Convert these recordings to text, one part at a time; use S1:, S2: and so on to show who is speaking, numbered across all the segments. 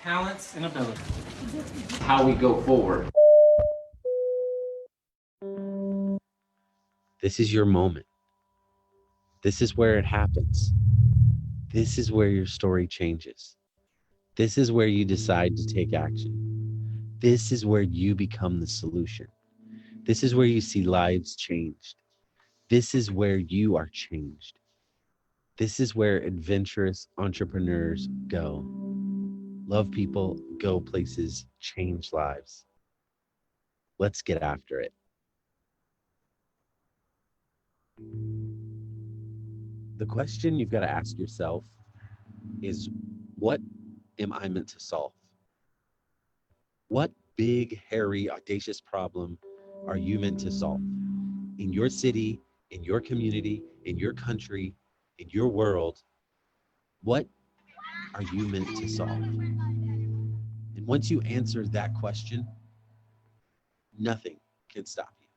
S1: Talents and abilities. How we go forward.
S2: This is your moment. This is where it happens. This is where your story changes. This is where you decide to take action. This is where you become the solution. This is where you see lives changed. This is where you are changed. This is where adventurous entrepreneurs go. Love people, go places, change lives. Let's get after it. The question you've got to ask yourself is, what am I meant to solve? What big, hairy, audacious problem are you meant to solve? In your city, in your community, in your country, in your world, what are you meant to solve? And once you answer that question, nothing can stop you.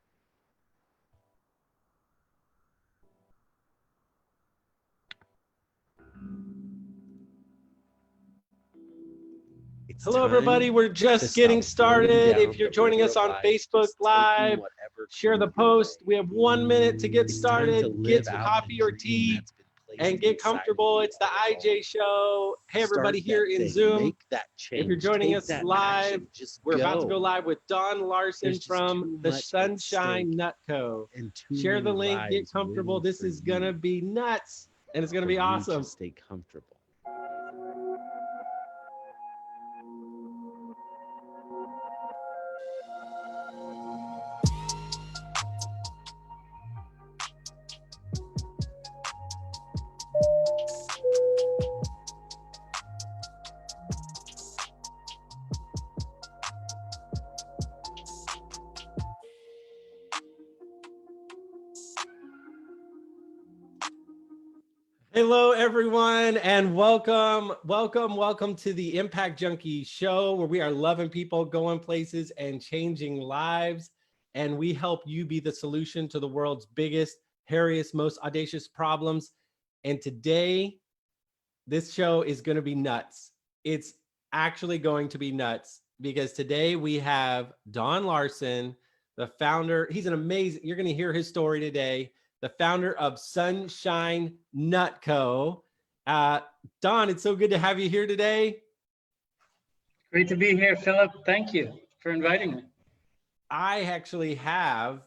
S1: Hello, everybody. We're just getting started. If you're joining us on Facebook Live, share the post. We have 1 minute to get started. Get some coffee or tea and get comfortable. It's the IJ Show. Hey, everybody here in Zoom. If you're joining us live, we're about to go live with Don Larson from the Sunshine Nut Co. Share the link. Get comfortable. This is going to be nuts, and it's going to be awesome.
S2: Stay comfortable.
S1: Hello, everyone, and welcome to the Impact Junkie Show, where we are loving people, going places, and changing lives. And we help you be the solution to the world's biggest, hairiest, most audacious problems. And today, this show is going to be nuts. It's actually going to be nuts because today we have Don Larson, the founder. He's an amazing, you're going to hear his story today. The founder of Sunshine Nut Co. Don, it's so good to have you here today.
S3: Great to be here, Philip. Thank you for inviting me.
S1: I actually have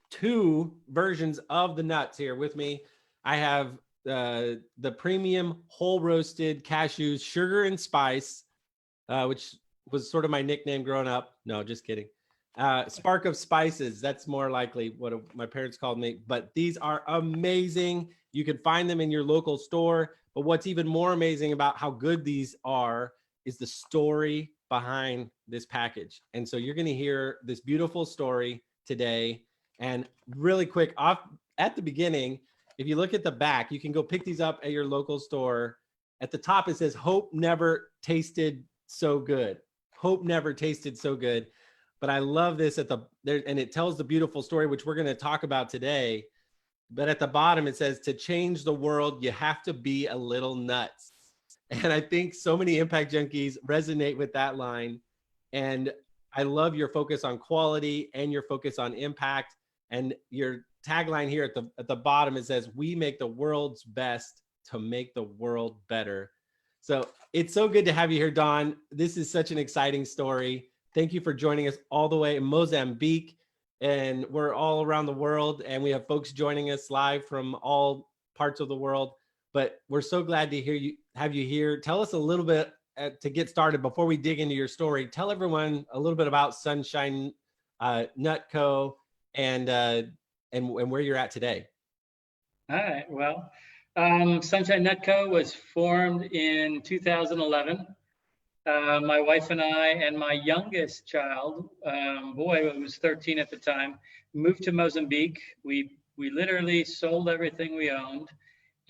S1: two versions of the nuts here with me. I have the premium whole roasted cashews, sugar and spice, which was sort of my nickname growing up. No, just kidding. Spark of Spices, that's more likely what my parents called me, but these are amazing. You can find them in your local store, but what's even more amazing about how good these are is the story behind this package. And so you're going to hear this beautiful story today. And really quick, off at the beginning, if you look at the back, you can go pick these up at your local store. At the top, it says, "Hope never tasted so good." Hope never tasted so good. But I love this and it tells the beautiful story, which we're going to talk about today. But at the bottom, it says, "To change the world, you have to be a little nuts." And I think so many impact junkies resonate with that line. And I love your focus on quality and your focus on impact. And your tagline here at the bottom, it says, "We make the world's best to make the world better." So it's so good to have you here, Don. This is such an exciting story. Thank you for joining us all the way in Mozambique, and we're all around the world, and we have folks joining us live from all parts of the world. But we're so glad to have you here. Tell us a little bit to get started before we dig into your story. Tell everyone a little bit about Sunshine Nut Co. and where you're at today.
S3: All right. Well, Sunshine Nut Co. was formed in 2011. My wife and I and my youngest child, boy, who was 13 at the time, moved to Mozambique. We literally sold everything we owned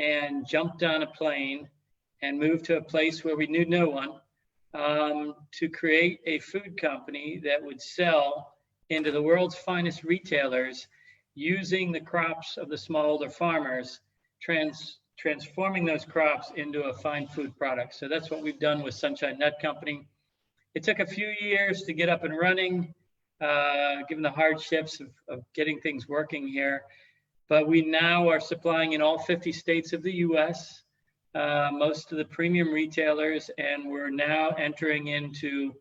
S3: and jumped on a plane and moved to a place where we knew no one, to create a food company that would sell into the world's finest retailers using the crops of the smallholder farmers, transforming those crops into a fine food product. So that's what we've done with Sunshine Nut Company. It took a few years to get up and running, given the hardships of getting things working here. But we now are supplying in all 50 states of the US, most of the premium retailers, and we're now entering into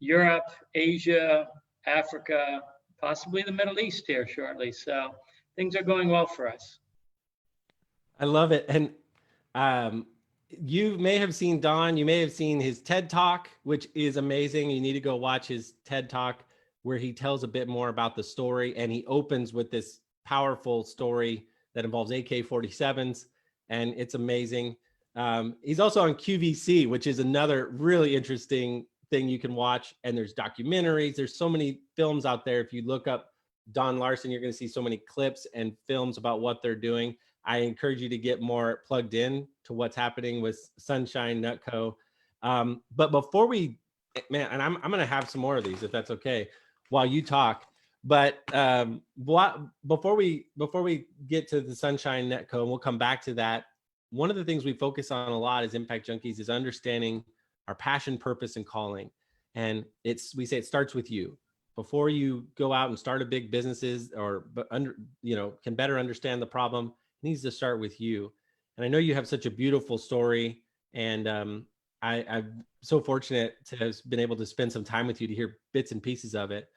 S3: Europe, Asia, Africa, possibly the Middle East here shortly. So things are going well for us.
S1: I love it. And you may have seen Don, you may have seen his TED Talk, which is amazing. You need to go watch his TED Talk where he tells a bit more about the story. And he opens with this powerful story that involves AK-47s. And it's amazing. He's also on QVC, which is another really interesting thing you can watch. And there's documentaries. There's so many films out there. If you look up Don Larson, you're going to see so many clips and films about what they're doing. I encourage you to get more plugged in to what's happening with Sunshine Nut Co. But before we, man, and I'm going to have some more of these if that's okay while you talk. But before we get to the Sunshine Nut Co, and we'll come back to that. One of the things we focus on a lot as Impact Junkies is understanding our passion, purpose, and calling. And we say it starts with you. Before you go out and start a big businesses can better understand the problem, it needs to start with you. And I know you have such a beautiful story, and I'm so fortunate to have been able to spend some time with you to hear bits and pieces of it.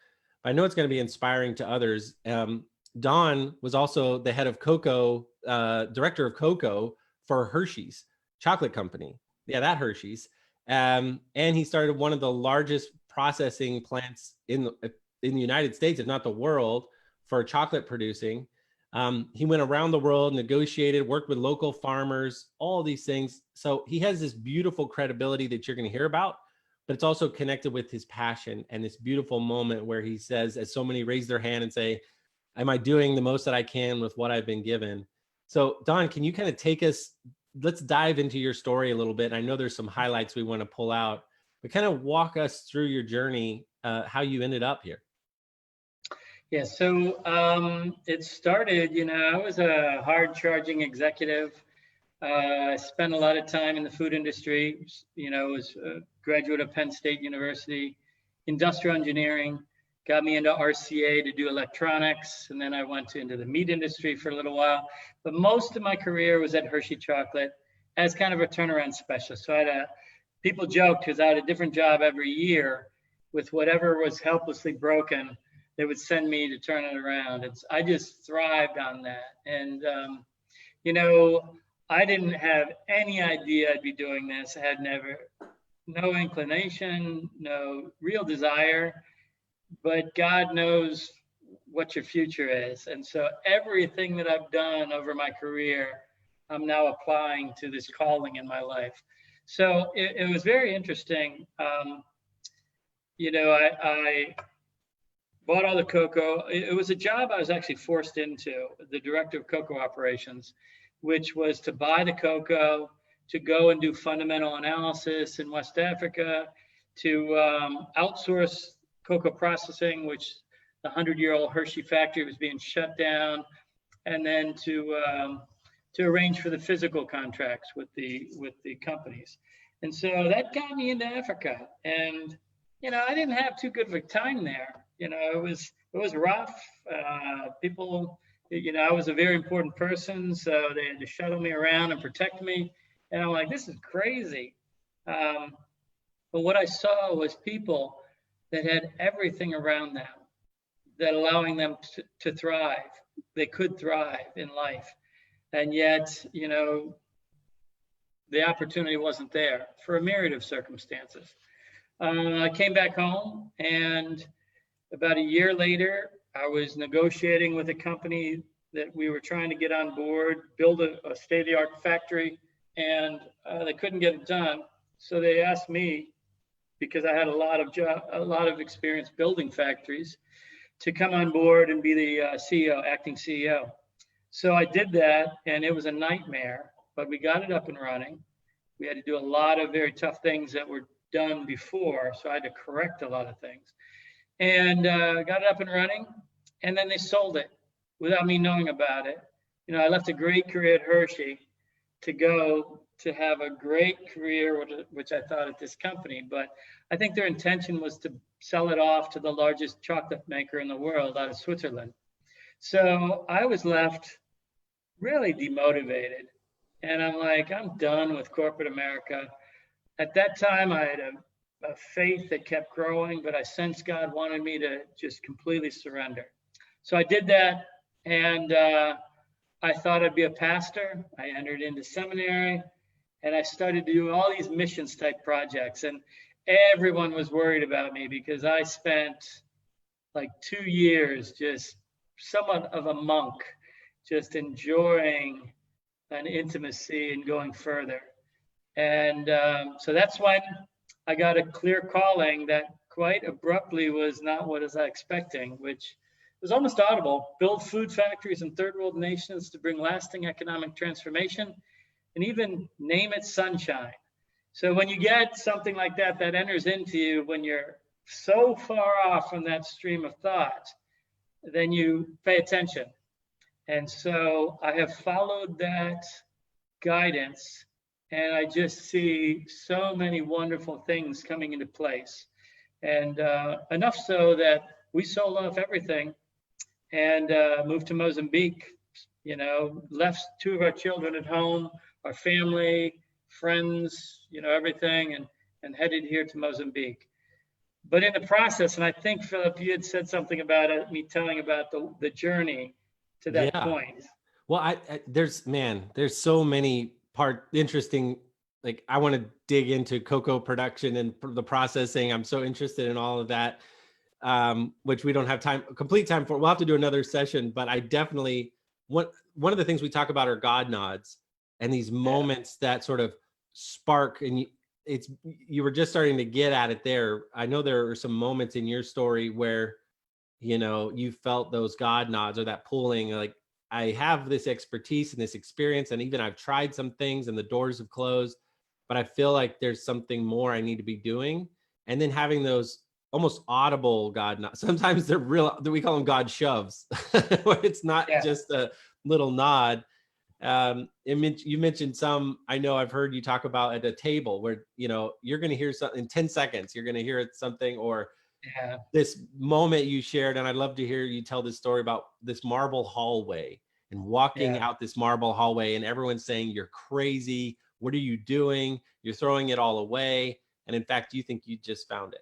S1: But I know it's going to be inspiring to others. Don was also the head of cocoa, director of cocoa for Hershey's chocolate company. Yeah, that Hershey's. And he started one of the largest processing plants in the United States, if not the world, for chocolate producing. He went around the world, negotiated, worked with local farmers, all these things. So he has this beautiful credibility that you're going to hear about, but it's also connected with his passion and this beautiful moment where he says, as so many raise their hand and say, am I doing the most that I can with what I've been given? So Don, can you kind of take us, let's dive into your story a little bit. I know there's some highlights we want to pull out, but kind of walk us through your journey, how you ended up here.
S3: Yeah, so it started, I was a hard-charging executive. I spent a lot of time in the food industry, was a graduate of Penn State University, industrial engineering, got me into RCA to do electronics, and then I went into the meat industry for a little while. But most of my career was at Hershey Chocolate as kind of a turnaround specialist. So people joked because I had a different job every year with whatever was helplessly broken. They would send me to turn it around. I just thrived on that. And, I didn't have any idea I'd be doing this. I had no inclination, no real desire, but God knows what your future is. And so everything that I've done over my career, I'm now applying to this calling in my life. So it was very interesting. I bought all the cocoa. It was a job I was actually forced into, the director of cocoa operations, which was to buy the cocoa, to go and do fundamental analysis in West Africa, to outsource cocoa processing, which the 100-year-old Hershey factory was being shut down, and then to arrange for the physical contracts with the companies. And so that got me into Africa. And, I didn't have too good of a time there. It was rough. People, I was a very important person, so they had to shuttle me around and protect me. And I'm like, this is crazy. But what I saw was people that had everything around them that allowing them to thrive. They could thrive in life. And yet, the opportunity wasn't there for a myriad of circumstances. I came back home, and about a year later, I was negotiating with a company that we were trying to get on board, build a state-of-the-art factory, and they couldn't get it done. So they asked me, because I had a lot of experience building factories, to come on board and be the acting CEO. So I did that, and it was a nightmare, but we got it up and running. We had to do a lot of very tough things that were done before, so I had to correct a lot of things. And got it up and running, and then they sold it. without me knowing about it. You know, I left a great career at Hershey to go to have a great career, which I thought at this company. But I think their intention was to sell it off to the largest chocolate maker in the world out of Switzerland. So I was left really demotivated. And I'm like, I'm done with corporate America. At that time, I had a faith that kept growing, but I sensed God wanted me to just completely surrender. So I did that, and I thought I'd be a pastor. I entered into seminary, and I started to do all these missions type projects. And everyone was worried about me because I spent like 2 years just somewhat of a monk, just enjoying an intimacy and going further. And so that's when I got a clear calling that quite abruptly was not what I was expecting, which was almost audible: build food factories in third world nations to bring lasting economic transformation, and even name it sunshine. So when you get something like that that enters into you when you're so far off from that stream of thought, then you pay attention. And so I have followed that guidance, and I just see so many wonderful things coming into place. And enough so that we sold off everything and moved to Mozambique, you know, left 2 of our children at home, our family, friends, you know, everything, and headed here to Mozambique. But in the process, and I think, Philip, you had said something about it, me telling about the journey to that point.
S1: Well, there's so many interesting, like, I want to dig into cocoa production and the processing. I'm so interested in all of that, which we don't have complete time for. We'll have to do another session, but I definitely, one of the things we talk about are God nods and these moments that sort of spark, and you were just starting to get at it there. I know there are some moments in your story where, you know, you felt those God nods or that pulling, like, I have this expertise and this experience, and even I've tried some things and the doors have closed, but I feel like there's something more I need to be doing. And then having those almost audible God nods. Sometimes they're real, we call them God shoves, where it's not just a little nod. You mentioned some, I know I've heard you talk about at a table where, you know, you're going to hear something in 10 seconds, you're going to hear something, or this moment you shared. And I'd love to hear you tell this story about this marble hallway and walking out this marble hallway and everyone's saying, you're crazy. What are you doing? You're throwing it all away. And in fact, you think you just found it.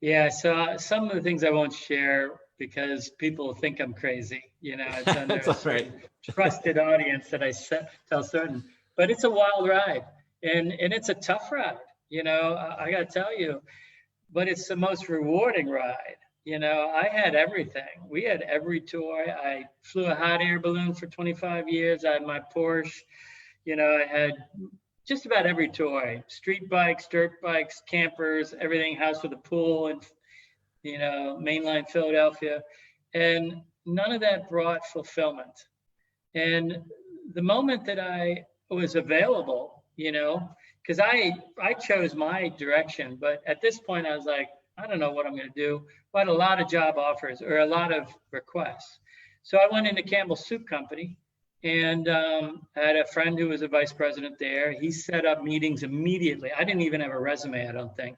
S1: Yeah. So some of the things I won't share because people think I'm crazy, you know, it's under a trusted audience that I tell certain, but it's a wild ride and it's a tough ride, you know, I got to tell you, but it's the most rewarding ride. You know, I had everything. We had every toy. I flew a hot air balloon for 25 years. I had my Porsche. You know, I had just about every toy: street bikes, dirt bikes, campers, everything, house with a pool, and, you know, mainline Philadelphia. And none of that brought fulfillment. And the moment that I was available, you know, because I chose my direction, but at this point I was like, I don't know what I'm going to do. I had a lot of job offers or a lot of requests. So I went into Campbell's Soup Company, and I had a friend who was a vice president there. He set up meetings immediately. I didn't even have a resume, I don't think.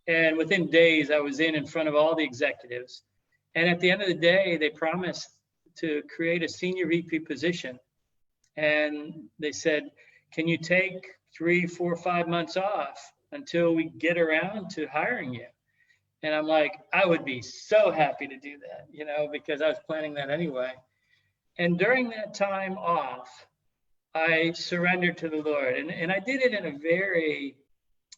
S1: And within days, I was in front of all the executives. And at the end of the day, they promised to create a senior VP position. And they said, can you take 3, 4, 5 months off until we get around to hiring you? And I'm like, I would be so happy to do that, you know, because I was planning that anyway. And during that time off, I surrendered to the Lord. And I did it in a very,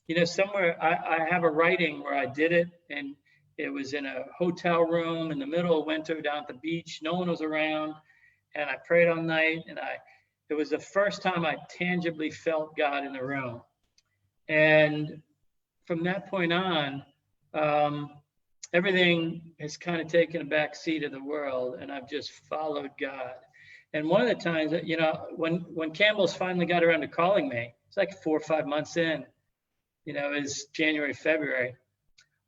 S1: you know, somewhere, I have a writing where I did it, and it was in a hotel room in the middle of winter down at the beach. No one was around. And I prayed all night, and it was the first time I tangibly felt God in the room. And from that point on, everything has kind of taken a back seat of the world, and I've just followed God. And one of the times that, you know, when Campbell's finally got around to calling me, it's like 4 or 5 months in, you know, it's January, February.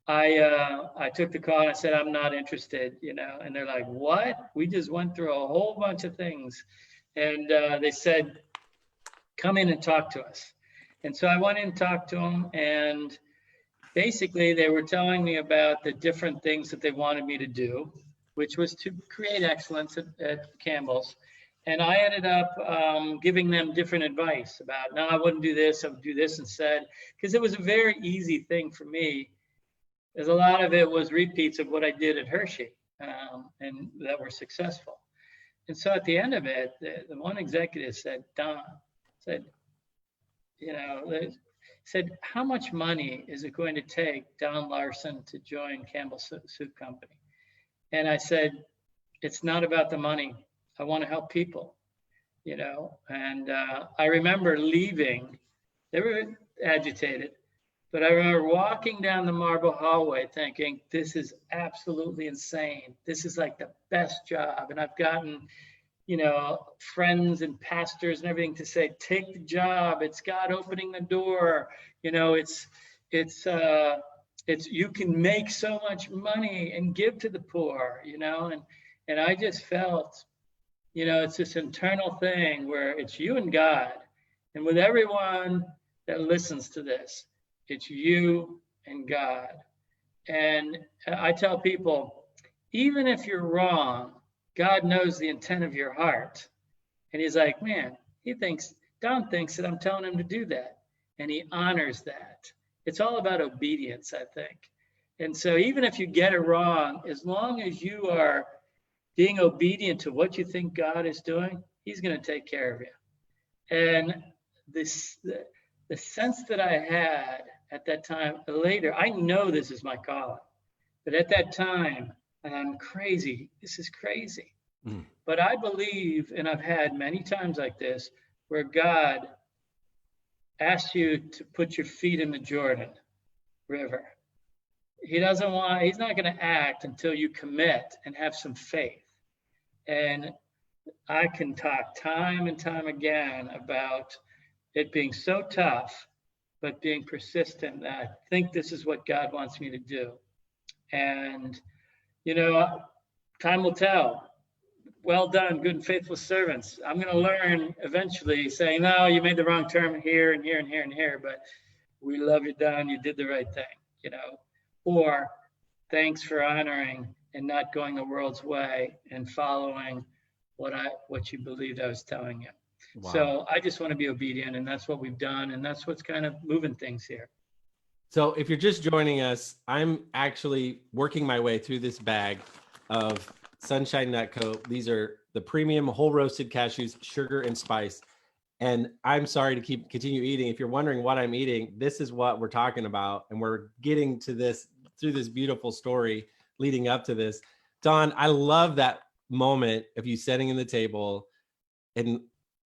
S3: I took the call and I said, I'm not interested, you know, and they're like, what? We just went through a whole bunch of things. And they said, come in and talk to us. And so I went in and talked to them, and basically they were telling me about the different things that they wanted me to do, which was to create excellence at Campbell's. And I ended up giving them different advice about, no, I wouldn't do this, I would do this instead, because it was a very easy thing for me, as a lot of it was repeats of what I did at Hershey, and that were successful. And so at the end of it, the one executive said, Don, said, you know, said, how much money is it going to take Don Larson to join Campbell Soup Company? And I said, it's not about the money. I want to help people, you know. And I remember leaving. They were agitated, but I remember walking down the marble hallway thinking, this is absolutely insane. This is like the best job. And I've gotten, you know, friends and pastors and everything to say, take the job. It's God opening the door. You know, it's you can make so much money and give to the poor, you know. And I just felt, you know, it's this internal thing where it's you and God. And with everyone that listens to this, it's you and God. And I tell people, even if you're wrong, God knows the intent of your heart. And he's like, man, Don thinks that I'm telling him to do that. And he honors that. It's all about obedience, I think. And so even if you get it wrong, as long as you are being obedient to what you think God is doing, he's going to take care of you. And the sense that I had at that time, later, I know this is my calling, but at that time, and I'm crazy, this is crazy. But I believe, and I've had many times like this, where God asks you to put your feet in the Jordan River. He's not going to act until you commit and have some faith. And I can talk time and time again about it being so tough, but being persistent that I think this is what God wants me to do. And, you know, time will tell. Well done, good and faithful servants. I'm going to learn eventually saying, no, you made the wrong turn here and here and here and here, but we love you, Don. You did the right thing, you know. Or thanks for honoring and not going the world's way and following what you believed I was telling you. Wow. So I just want to be obedient, and that's what we've done, and that's what's kind of moving things here.
S1: So if you're just joining us, I'm actually working my way through this bag of Sunshine Nutco. These are the premium whole roasted cashews, sugar and spice. And I'm sorry to continue eating. If you're wondering what I'm eating, this is what we're talking about. And we're getting to this through this beautiful story leading up to this. Don, I love that moment of you sitting in the table, and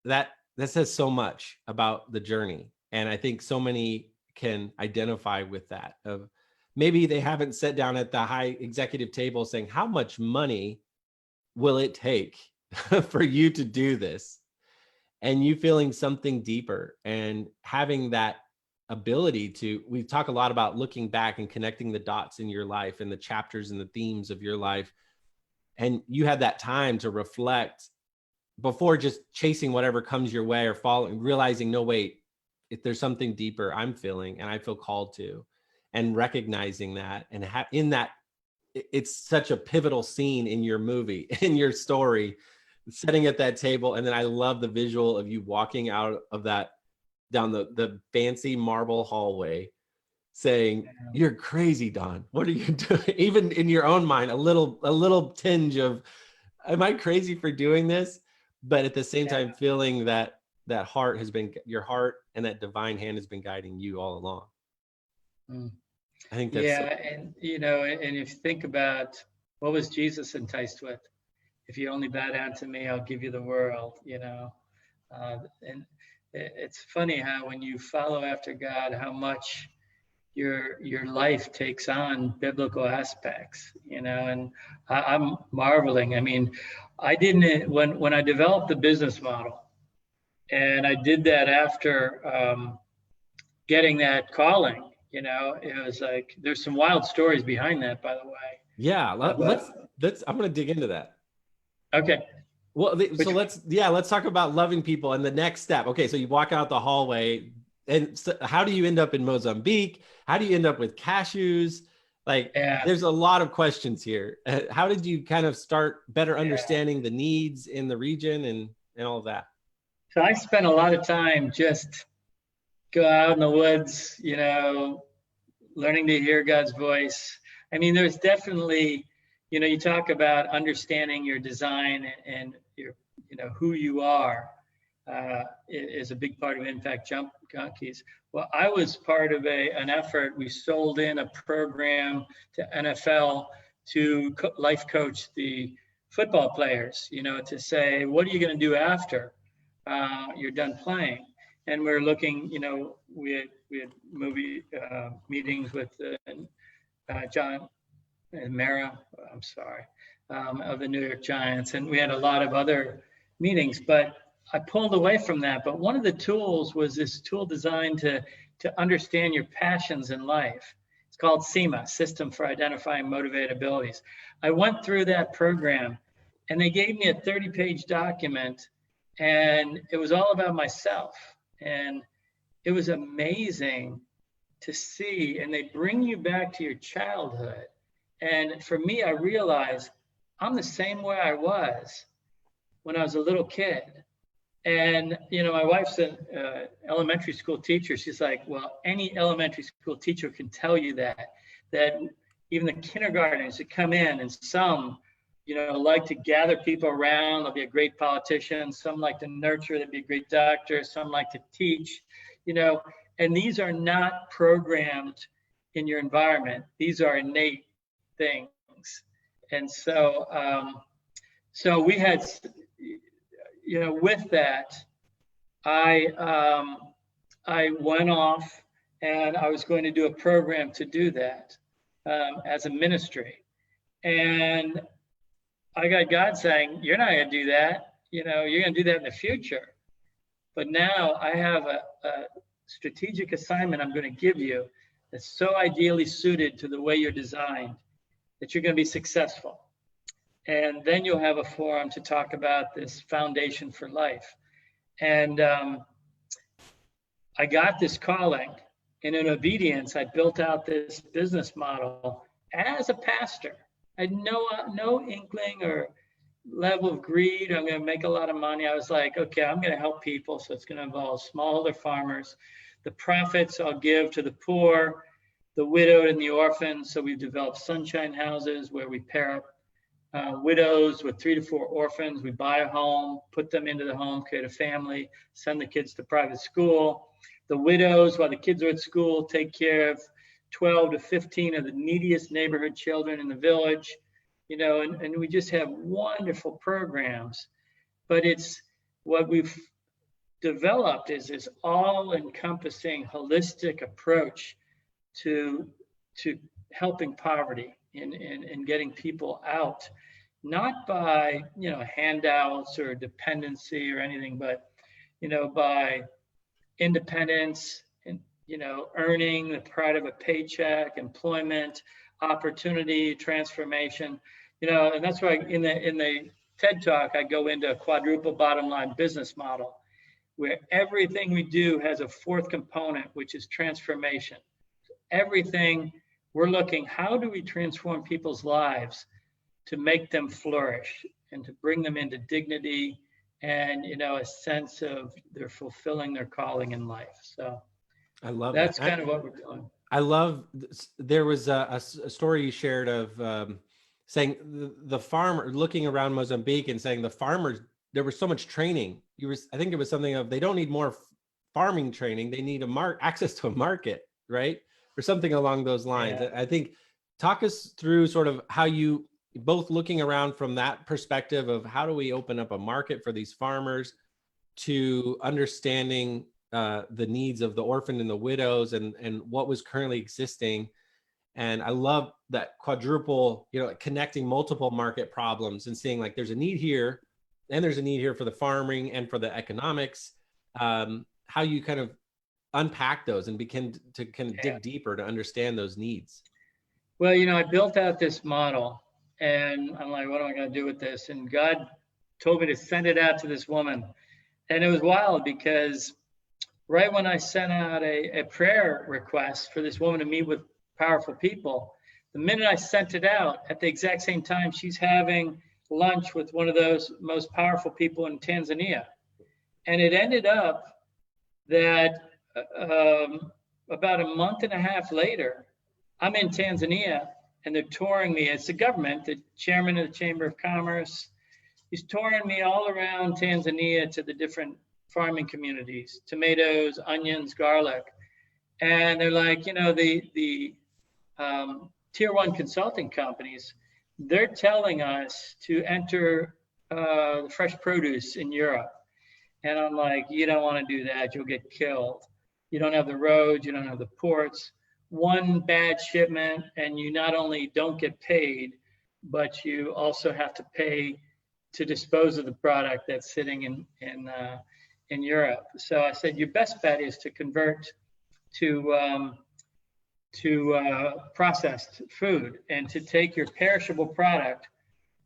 S1: that says so much about the journey. And I think so many can identify with that. Of maybe they haven't sat down at the high executive table saying, how much money will it take for you to do this? And you feeling something deeper and having that ability to, we talk a lot about looking back and connecting the dots in your life and the chapters and the themes of your life. And you had that time to reflect before just chasing whatever comes your way or following, realizing, no, wait, if there's something deeper I'm feeling and I feel called to, and recognizing that. And in that, it's such a pivotal scene in your movie, in your story, sitting at that table. And then I love the visual of you walking out of that, down the fancy marble hallway, saying, you're crazy, Don. What are you doing? Even in your own mind, a little tinge of, am I crazy for doing this? But at the same time, feeling that heart has been, your heart and that divine hand has been guiding you all along. I think that's
S3: and you know, and if you think about what was Jesus enticed with, if you only bow down to me, I'll give you the world, you know. And it's funny how when you follow after God, how much your life takes on biblical aspects, you know. And I'm marveling. I mean, I didn't, when I developed the business model, and I did that after getting that calling, You know, it was like, there's some wild stories behind that, by the way.
S1: Yeah, let's I'm going to dig into that.
S3: Okay.
S1: Well,
S3: Which,
S1: so let's talk about loving people and the next step. Okay, so you walk out the hallway, and so how do you end up in Mozambique? How do you end up with cashews? Like,
S3: yeah,
S1: there's a lot of questions here. How did you kind of start better understanding the needs in the region and all of that?
S3: so I spent a lot of time just go out in the woods, you know, learning to hear God's voice. I mean, there's definitely, you know, you talk about understanding your design and your, you know, who you are is a big part of Impact Junkies. Well, I was part of an effort. We sold in a program to NFL to life coach the football players, you know, to say, what are you going to do after you're done playing? And we're looking, you know, we had movie meetings with John and Mara, I'm sorry, of the New York Giants. And we had a lot of other meetings, but I pulled away from that. But one of the tools was this tool designed to understand your passions in life. It's called SEMA, System for Identifying Motivated Abilities. I went through that program and they gave me a 30-page document and it was all about myself. And it was amazing to see, and they bring you back to your childhood. And for me, I realized I'm the same way I was when I was a little kid. And, you know, my wife's an elementary school teacher. She's like, well, any elementary school teacher can tell you that even the kindergartners that come in, and some, you know, like to gather people around. They'll be a great politician. Some like to nurture. They'll be a great doctor. Some like to teach, you know, and these are not programmed in your environment. These are innate things. And so, so we had, you know, with that, I went off and I was going to do a program to do that as a ministry. And I got God saying, you're not going to do that. You know, you're going to do that in the future. But now I have a strategic assignment I'm going to give you that's so ideally suited to the way you're designed that you're going to be successful. And then you'll have a forum to talk about this foundation for life. And I got this calling, and in obedience, I built out this business model as a pastor. I had no inkling or level of greed. I'm going to make a lot of money. I was like, okay, I'm going to help people. So it's going to involve smallholder farmers. The profits I'll give to the poor, the widowed, and the orphans. So we've developed sunshine houses where we pair up widows with 3 to 4 orphans. We buy a home, put them into the home, create a family, send the kids to private school. The widows, while the kids are at school, take care of 12 to 15 of the neediest neighborhood children in the village, you know, and we just have wonderful programs. But it's what we've developed is this all-encompassing, holistic approach to helping poverty and getting people out, not by, you know, handouts or dependency or anything, but, you know, by independence and, you know, earning the pride of a paycheck, employment, opportunity, transformation, you know. And that's why in the TED Talk, I go into a quadruple bottom line business model where everything we do has a fourth component, which is transformation. Everything we're looking, how do we transform people's lives to make them flourish and to bring them into dignity and, you know, a sense of they're fulfilling their calling in life. So
S1: I love
S3: that's
S1: that.
S3: kind of what we're doing.
S1: I love, there was a story you shared of saying the farmer, looking around Mozambique and saying the farmers, there was so much training. I think it was something of, they don't need more farming training. They need access to a market, right? Or something along those lines.
S3: Yeah.
S1: I think, talk us through sort of how you both looking around from that perspective of how do we open up a market for these farmers, to understanding the needs of the orphan and the widows and what was currently existing. And I love that quadruple, you know, connecting multiple market problems and seeing like there's a need here and there's a need here for the farming and for the economics. How you kind of unpack those and begin to kind of dig deeper to understand those needs?
S3: Well, you know, I built out this model and I'm like, what am I going to do with this? And God told me to send it out to this woman. And it was wild because right when I sent out a prayer request for this woman to meet with powerful people, the minute I sent it out, at the exact same time, she's having lunch with one of those most powerful people in Tanzania. And it ended up that about a month and a half later, I'm in Tanzania and they're touring me. It's the government, the chairman of the Chamber of Commerce. He's touring me all around Tanzania to the different farming communities, tomatoes, onions, garlic. And they're like, you know, the tier one consulting companies, they're telling us to enter the fresh produce in Europe. And I'm like, you don't want to do that. You'll get killed. You don't have the roads. You don't have the ports. One bad shipment, and you not only don't get paid, but you also have to pay to dispose of the product that's sitting in Europe. So I said, your best bet is to convert to processed food and to take your perishable product,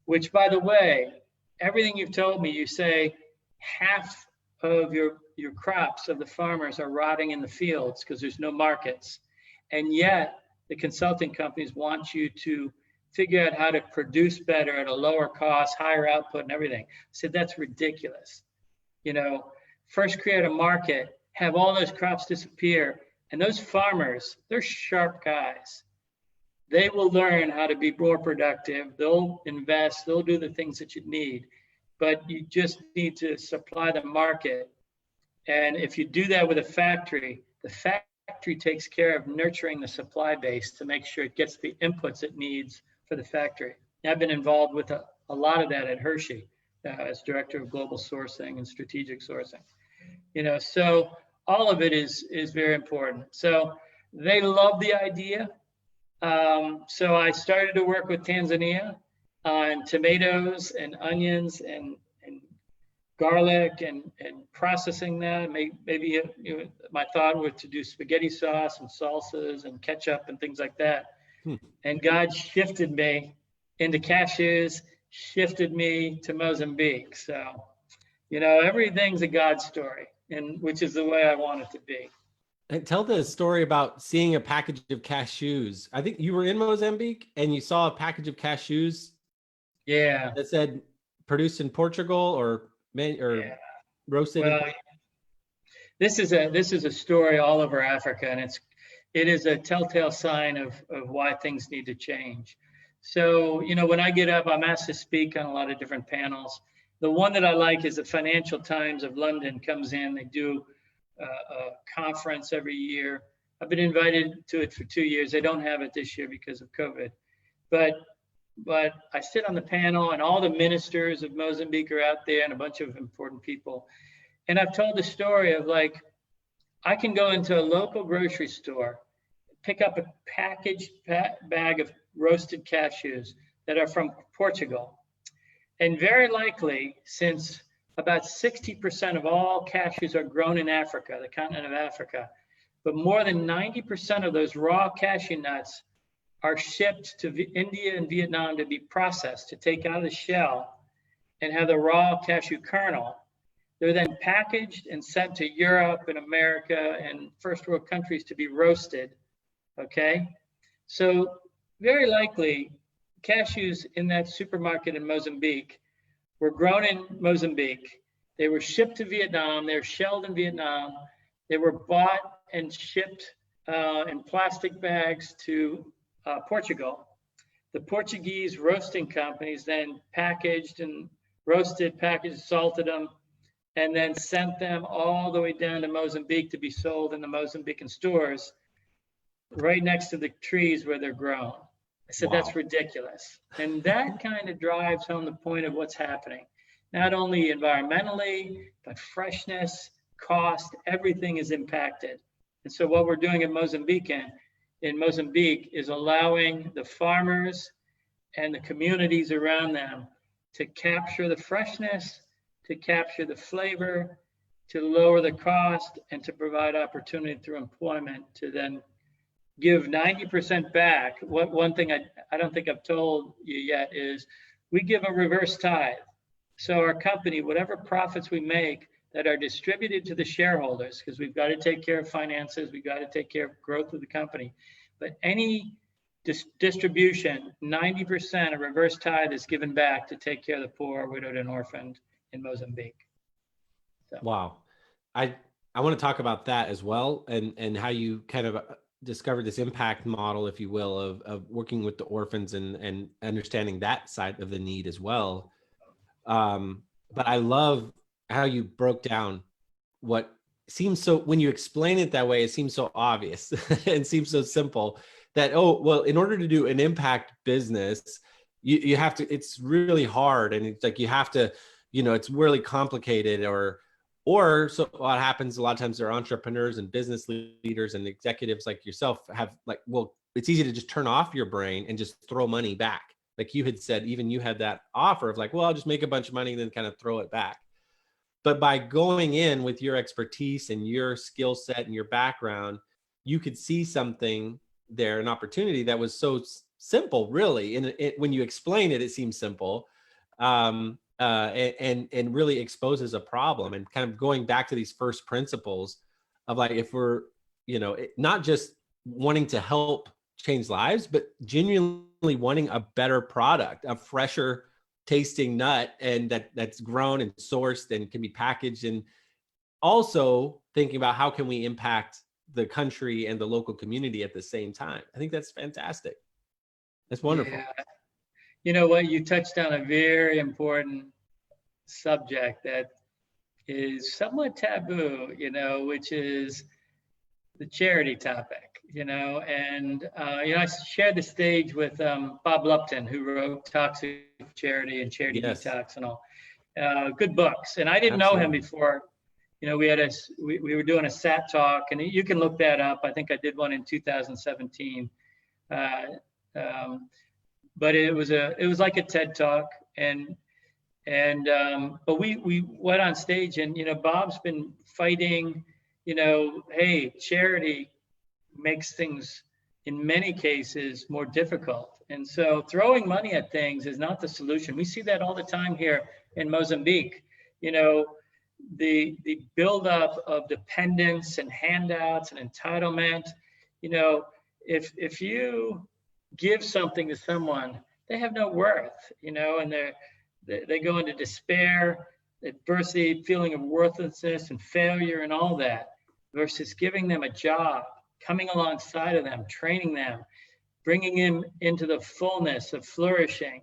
S3: which, by the way, everything you've told me, you say half of your crops of the farmers are rotting in the fields because there's no markets. And yet the consulting companies want you to figure out how to produce better at a lower cost, higher output and everything. I said, that's ridiculous. You know, first create a market, have all those crops disappear. And those farmers, they're sharp guys. They will learn how to be more productive. They'll invest, they'll do the things that you need, but you just need to supply the market. And if you do that with a factory, the factory takes care of nurturing the supply base to make sure it gets the inputs it needs for the factory. I've been involved with a lot of that at Hershey as director of global sourcing and strategic sourcing. You know, so all of it is very important. So they love the idea. So I started to work with Tanzania on tomatoes and onions and garlic and processing that. Maybe you know, my thought was to do spaghetti sauce and salsas and ketchup and things like that. And God shifted me into cashews, shifted me to Mozambique. So, you know, everything's a God story, and which is the way I want it to be.
S1: And tell the story about seeing a package of cashews. I think you were in Mozambique and you saw a package of cashews.
S3: Yeah.
S1: That said produced in Portugal or roasted.
S3: Well, this is a story all over Africa, and it is a telltale sign of why things need to change. So, you know, when I get up, I'm asked to speak on a lot of different panels. The one that I like is the Financial Times of London comes in. They do a conference every year. I've been invited to it for 2 years. They don't have it this year because of COVID. But I sit on the panel, and all the ministers of Mozambique are out there and a bunch of important people. And I've told the story of, like, I can go into a local grocery store, pick up a packaged bag of roasted cashews that are from Portugal. And very likely, since about 60% of all cashews are grown in Africa, the continent of Africa, but more than 90% of those raw cashew nuts are shipped to India and Vietnam to be processed, to take out of the shell and have the raw cashew kernel. They're then packaged and sent to Europe and America and first world countries to be roasted, okay? So very likely, cashews in that supermarket in Mozambique were grown in Mozambique. They were shipped to Vietnam. They were shelled in Vietnam. They were bought and shipped in plastic bags to Portugal. The Portuguese roasting companies then packaged and roasted, packaged, salted them, and then sent them all the way down to Mozambique to be sold in the Mozambican stores right next to the trees where they're grown. I said, wow, that's ridiculous. And that kind of drives home the point of what's happening. Not only environmentally, but freshness, cost, everything is impacted. And so what we're doing in Mozambique is allowing the farmers and the communities around them to capture the freshness, to capture the flavor, to lower the cost and to provide opportunity through employment to then give 90% back. One thing I don't think I've told you yet is we give a reverse tithe. So our company, whatever profits we make that are distributed to the shareholders, because we've got to take care of finances, we've got to take care of growth of the company. But any distribution, 90% of reverse tithe is given back to take care of the poor, widowed, and orphaned in Mozambique. So.
S1: Wow. I want to talk about that as well, and how you kind of discovered this impact model, if you will, of working with the orphans and understanding that side of the need as well. But I love how you broke down what seems so, when you explain it that way, it seems so obvious and seems so simple that, oh, well, in order to do an impact business, you have to, it's really hard. And it's like, you have to, it's really complicated, or so what happens a lot of times, there are entrepreneurs and business leaders and executives like yourself have like, well, it's easy to just turn off your brain and just throw money back. Like you had said, even you had that offer of like, well, I'll just make a bunch of money and then kind of throw it back. But by going in with your expertise and your skill set and your background, you could see something there, an opportunity that was so simple, really. And when you explain it, it seems simple, and really exposes a problem. And kind of going back to these first principles of like, if we're, not just wanting to help change lives, but genuinely wanting a better product, a fresher tasting nut, and that's grown and sourced and can be packaged, and also thinking about how can we impact the country and the local community at the same time. I think that's fantastic. That's wonderful.
S3: Yeah. You know what? You touched on a very important subject that is somewhat taboo, which is the charity topic. And I shared the stage with Bob Lupton, who wrote Toxic Charity and Charity Detox and all. Good books. And I didn't know him before. We were doing a SAT talk, and you can look that up. I think I did one in 2017. But it was like a TED talk, but we went on stage, and Bob's been fighting. Hey, charity makes things in many cases more difficult, and so throwing money at things is not the solution. We see that all the time here in Mozambique. The buildup of dependence and handouts and entitlement. If you give something to someone, they have no worth, and they go into despair, adversity, feeling of worthlessness and failure and all that, versus giving them a job, coming alongside of them, training them, bringing them into the fullness of flourishing,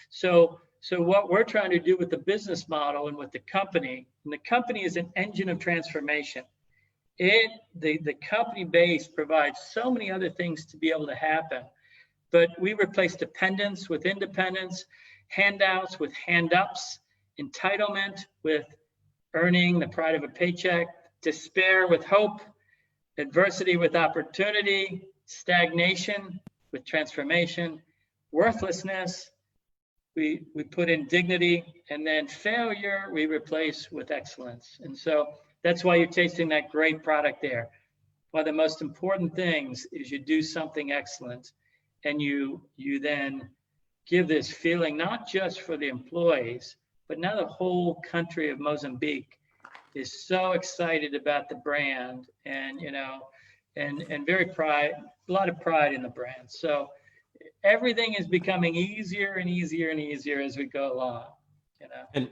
S3: So what we're trying to do with the business model and with the company, and the company is an engine of transformation. The company base provides so many other things to be able to happen. But we replace dependence with independence, handouts with hand-ups, entitlement with earning the pride of a paycheck, despair with hope, adversity with opportunity, stagnation with transformation, worthlessness, we put in dignity, and then failure we replace with excellence. And so that's why you're tasting that great product there. One of the most important things is you do something excellent, and you then give this feeling, not just for the employees, but now the whole country of Mozambique is so excited about the brand, and and very a lot of pride in the brand. So everything is becoming easier and easier and easier as we go along.
S1: And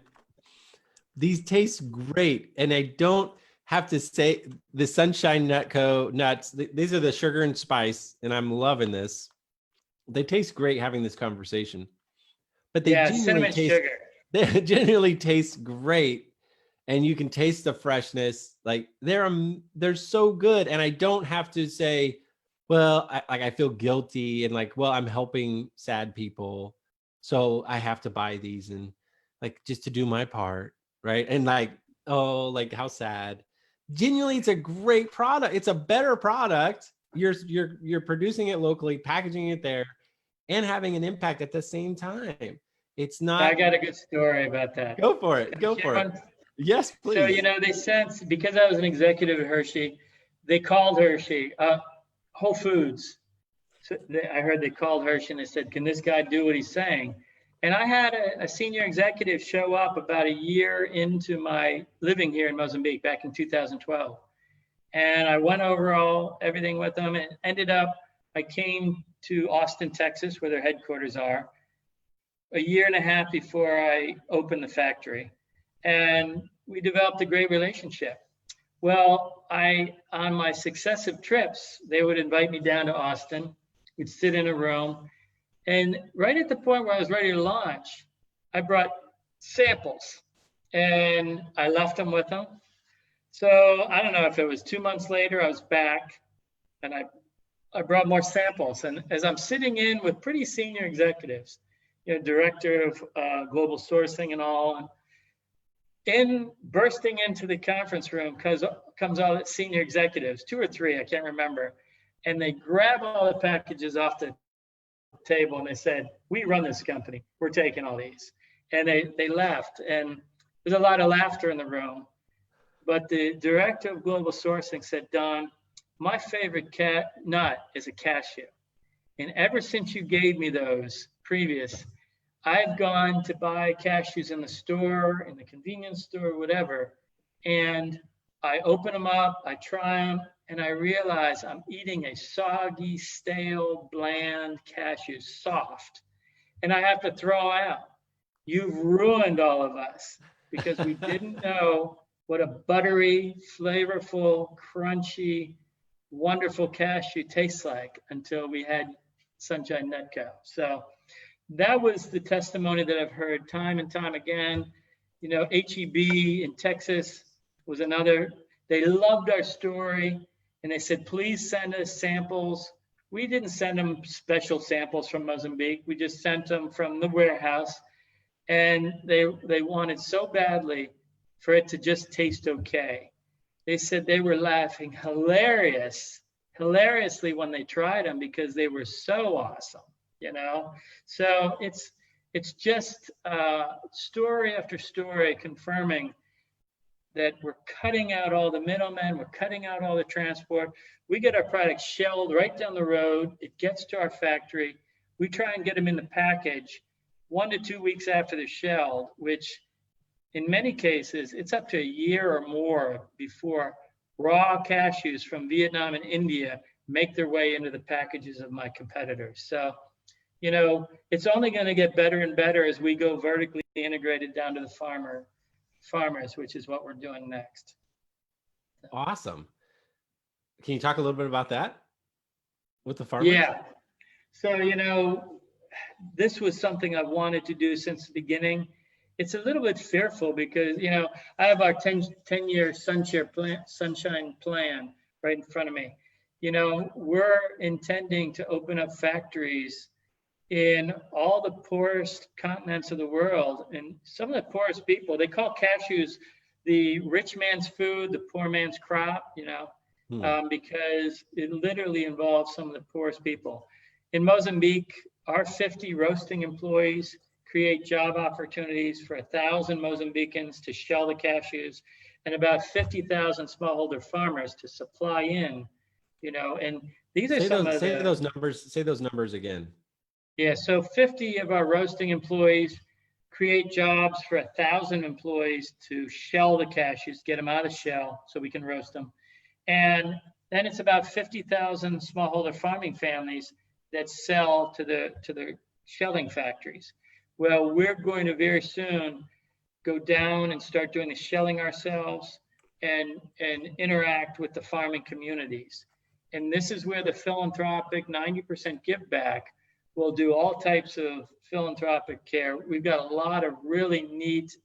S1: these taste great, and I don't have to say the Sunshine Nutco nuts. These are the sugar and spice, and I'm loving this. They taste great having this conversation, but they
S3: cinnamon sugar.
S1: They genuinely taste great, and you can taste the freshness. Like they're so good, and I don't have to say, well, I feel guilty and like, well, I'm helping sad people, so I have to buy these and like just to do my part, right? And like, oh, like how sad. Genuinely, it's a great product. It's a better product. You're producing it locally, packaging it there, and having an impact at the same time. It's not.
S3: I got a good story about that.
S1: Go for it. Go for it. Yes, please.
S3: So, you know, they sent, because I was an executive at Hershey, they called Hershey, Whole Foods. So I heard they called Hershey and they said, can this guy do what he's saying? And I had a senior executive show up about a year into my living here in Mozambique back in 2012. And I went over everything with them, and ended up, I came to Austin, Texas, where their headquarters are, a year and a half before I opened the factory. And we developed a great relationship. Well, on my successive trips, they would invite me down to Austin. We'd sit in a room. And right at the point where I was ready to launch, I brought samples and I left them with them. So I don't know if it was 2 months later, I was back and I brought more samples. And as I'm sitting in with pretty senior executives, you know, director of global sourcing and all, and bursting into the conference room comes all the senior executives, 2 or 3, I can't remember. And they grab all the packages off the table and they said, we run this company, we're taking all these. And they left, and there's a lot of laughter in the room. But the director of global sourcing said, Don, my favorite nut is a cashew. And ever since you gave me those previous, I've gone to buy cashews in the store, in the convenience store, whatever. And I open them up, I try them, and I realize I'm eating a soggy, stale, bland cashew, soft. And I have to throw out. You've ruined all of us because we didn't know what a buttery, flavorful, crunchy, wonderful cashew tastes like until we had Sunshine Netco. So that was the testimony that I've heard time and time again. You know, HEB in Texas was another. They loved our story and they said, please send us samples. We didn't send them special samples from Mozambique. We just sent them from the warehouse. And they wanted so badly for it to just taste okay. They said they were laughing hilariously when they tried them because they were so awesome, you know? So it's just story after story confirming that we're cutting out all the middlemen, we're cutting out all the transport. We get our products shelled right down the road. It gets to our factory. We try and get them in the package 1 to 2 weeks after they're shelled, which in many cases, it's up to a year or more before raw cashews from Vietnam and India make their way into the packages of my competitors. So, you know, it's only going to get better and better as we go vertically integrated down to the farmers, which is what we're doing next.
S1: Awesome. Can you talk a little bit about that with the farmers?
S3: Yeah. So, you know, this was something I wanted to do since the beginning. It's a little bit fearful because, you know, I have our 10-year sunshine plan right in front of me. You know, we're intending to open up factories in all the poorest continents of the world. And some of the poorest people, they call cashews the rich man's food, the poor man's crop, you know, because it literally involves some of the poorest people. In Mozambique, our 50 roasting employees create job opportunities for 1,000 Mozambicans to shell the cashews and about 50,000 smallholder farmers to supply in, you know, and these are
S1: say those numbers again.
S3: Yeah, so 50 of our roasting employees create jobs for 1,000 employees to shell the cashews, get them out of shell so we can roast them. And then it's about 50,000 smallholder farming families that sell to the shelling factories. Well, we're going to very soon go down and start doing the shelling ourselves and interact with the farming communities. And this is where the philanthropic 90% give back will do all types of philanthropic care. We've got a lot of really neat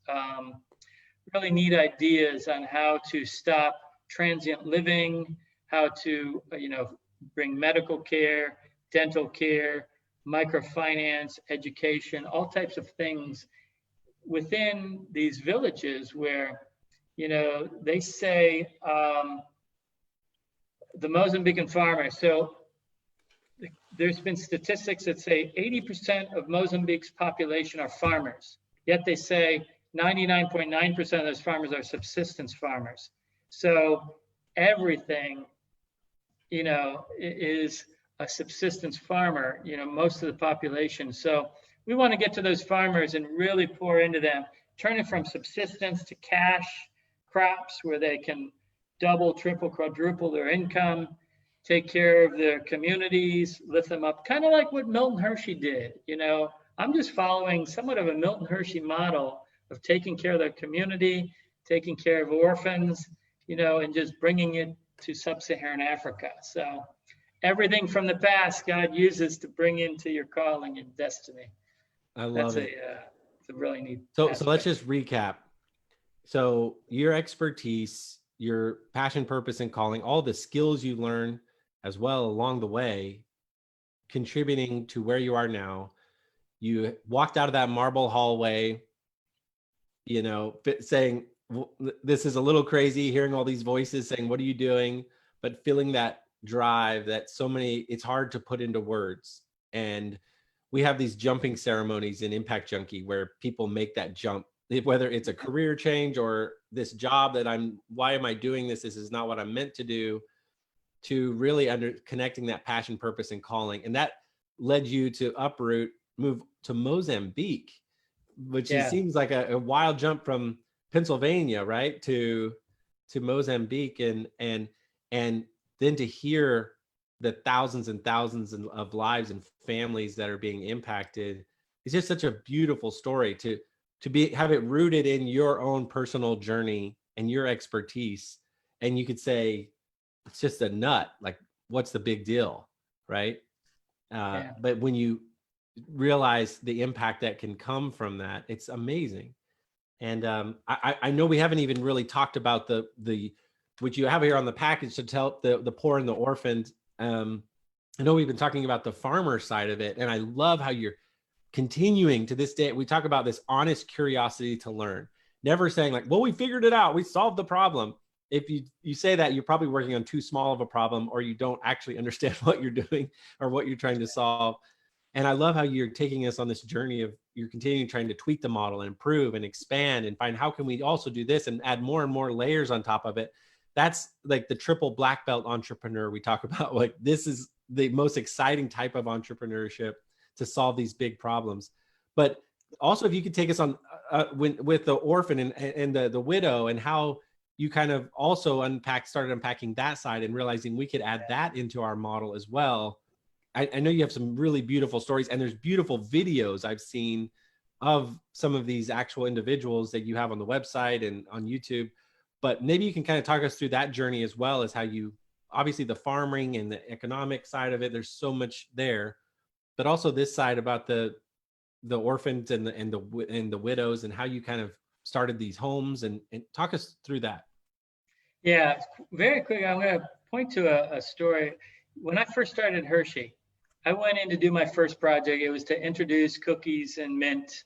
S3: ideas on how to stop transient living, how to, you know, bring medical care, dental care, microfinance, education, all types of things within these villages where, you know, they say the Mozambican farmer. So there's been statistics that say 80% of Mozambique's population are farmers, yet they say 99.9% of those farmers are subsistence farmers. So everything, is a subsistence farmer, most of the population. So we want to get to those farmers and really pour into them, turn it from subsistence to cash crops where they can double, triple, quadruple their income, take care of their communities, lift them up, kind of like what Milton Hershey did. I'm just following somewhat of a Milton Hershey model of taking care of their community, taking care of orphans, and just bringing it to sub-Saharan Africa. So everything from the past God uses to bring into your calling and destiny.
S1: I love it.
S3: It's a really neat
S1: So
S3: aspect.
S1: let's just recap. So your expertise, your passion, purpose, and calling, all the skills you learn as well along the way, contributing to where you are now. You walked out of that marble hallway, saying, this is a little crazy, hearing all these voices saying, what are you doing? But feeling that drive that it's hard to put into words. And we have these jumping ceremonies in Impact Junkie where people make that jump, whether it's a career change or this job why am I doing this? This is not what I'm meant to do, to really connecting that passion, purpose, and calling. And that led you to uproot, move to Mozambique, which seems like a wild jump from Pennsylvania, right? To Mozambique, and then to hear the thousands and thousands of lives and families that are being impacted. It's just such a beautiful story to have it rooted in your own personal journey and your expertise. And you could say, it's just a nut, like, what's the big deal, right? But when you realize the impact that can come from that, it's amazing. And I know we haven't even really talked about the which you have here on the package to tell the poor and the orphaned. I know we've been talking about the farmer side of it, and I love how you're continuing to this day. We talk about this honest curiosity to learn, never saying like, well, we figured it out, we solved the problem. If you say that, you're probably working on too small of a problem, or you don't actually understand what you're doing or what you're trying to solve. And I love how you're taking us on this journey of you're continuing trying to tweak the model and improve and expand and find how can we also do this and add more and more layers on top of it. That's like the triple black belt entrepreneur we talk about. Like, this is the most exciting type of entrepreneurship to solve these big problems. But also, if you could take us on with the orphan and the widow, and how you kind of also started unpacking that side and realizing we could add that into our model as well. I know you have some really beautiful stories, and there's beautiful videos I've seen of some of these actual individuals that you have on the website and on YouTube. But maybe you can kind of talk us through that journey, as well as how you, obviously the farming and the economic side of it, there's so much there, but also this side about the orphans and the widows, and how you kind of started these homes, and talk us through that.
S3: Yeah, very quick. I'm going to point to a story. When I first started Hershey, I went in to do my first project. It was to introduce cookies and mint,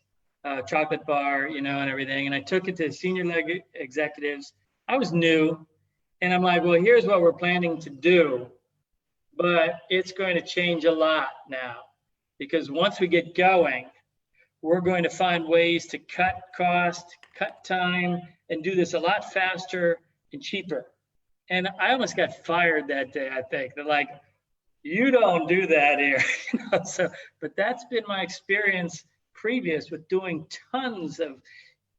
S3: chocolate bar, and everything. And I took it to senior executives. I was new, and I'm like, well, here's what we're planning to do, but it's going to change a lot now, because once we get going, we're going to find ways to cut cost, cut time, and do this a lot faster and cheaper. And I almost got fired that day, I think. They're like, you don't do that here. But that's been my experience previous with doing tons of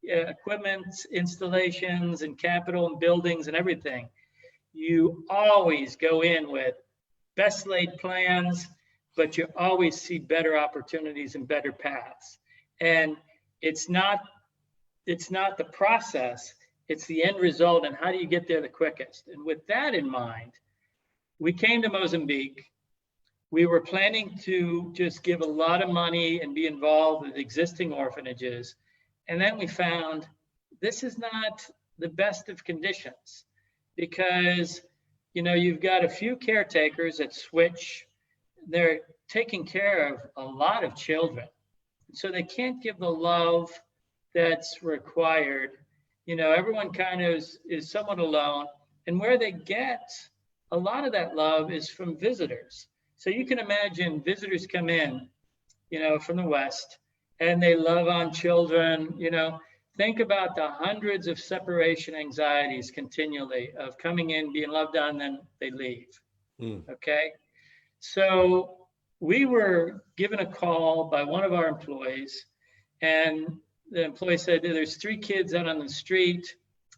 S3: equipment installations and capital and buildings and everything. You always go in with best laid plans, but you always see better opportunities and better paths. And it's not the process, it's the end result, and how do you get there the quickest. And with that in mind, we came to Mozambique. We were planning to just give a lot of money and be involved with existing orphanages. And then we found this is not the best of conditions, because, you've got a few caretakers that switch. They're taking care of a lot of children. So they can't give the love that's required. Everyone kind of is somewhat alone. And where they get a lot of that love is from visitors. So you can imagine visitors come in, from the West, and they love on children, think about the hundreds of separation anxieties continually of coming in, being loved on, then they leave. Okay. So we were given a call by one of our employees, and the employee said there's 3 kids out on the street.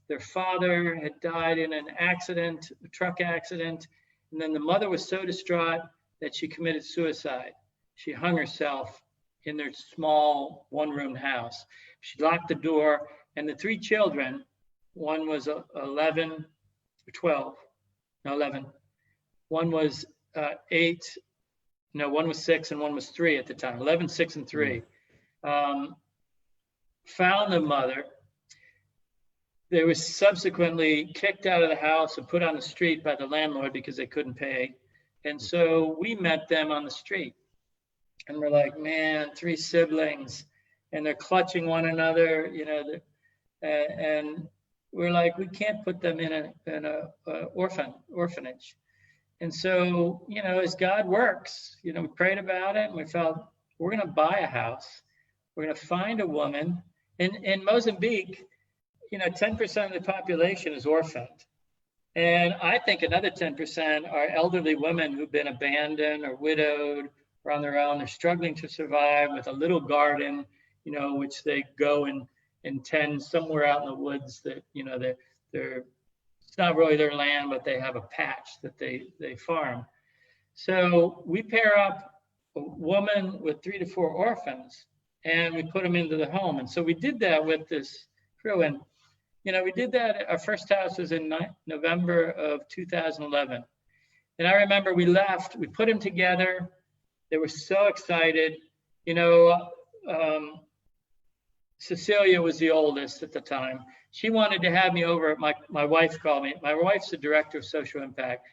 S3: Their father had died in an accident, a truck accident. And then the mother was so distraught that she committed suicide. She hung herself in their small 1-room house. She locked the door, and the 3 children, one was 11 or 12, no, 11. One was 8, no, one was 6 and one was 3 at the time, 11, 6, and 3. Found the mother. They were subsequently kicked out of the house and put on the street by the landlord because they couldn't pay. And so we met them on the street. And we're like, man, 3 siblings, and they're clutching one another, you know, and we're like, we can't put them in a orphanage. And so, you know, as God works, you know, we prayed about it and we felt we're going to buy a house. We're going to find a woman. In Mozambique, you know, 10% of the population is orphaned. And I think another 10% are elderly women who've been abandoned or widowed or on their own. They're struggling to survive with a little garden, you know, which they go and tend somewhere out in the woods that, you know, they're it's not really their land, but they have a patch that they farm. So we pair up a woman with 3 to 4 orphans, and we put them into the home. And so we did that with this crew. And, you know, we did that. Our first house was in November of 2011. And I remember we left, we put them together. They were so excited. You know, Cecilia was the oldest at the time. She wanted to have me over. My wife called me. My wife's the director of social impact.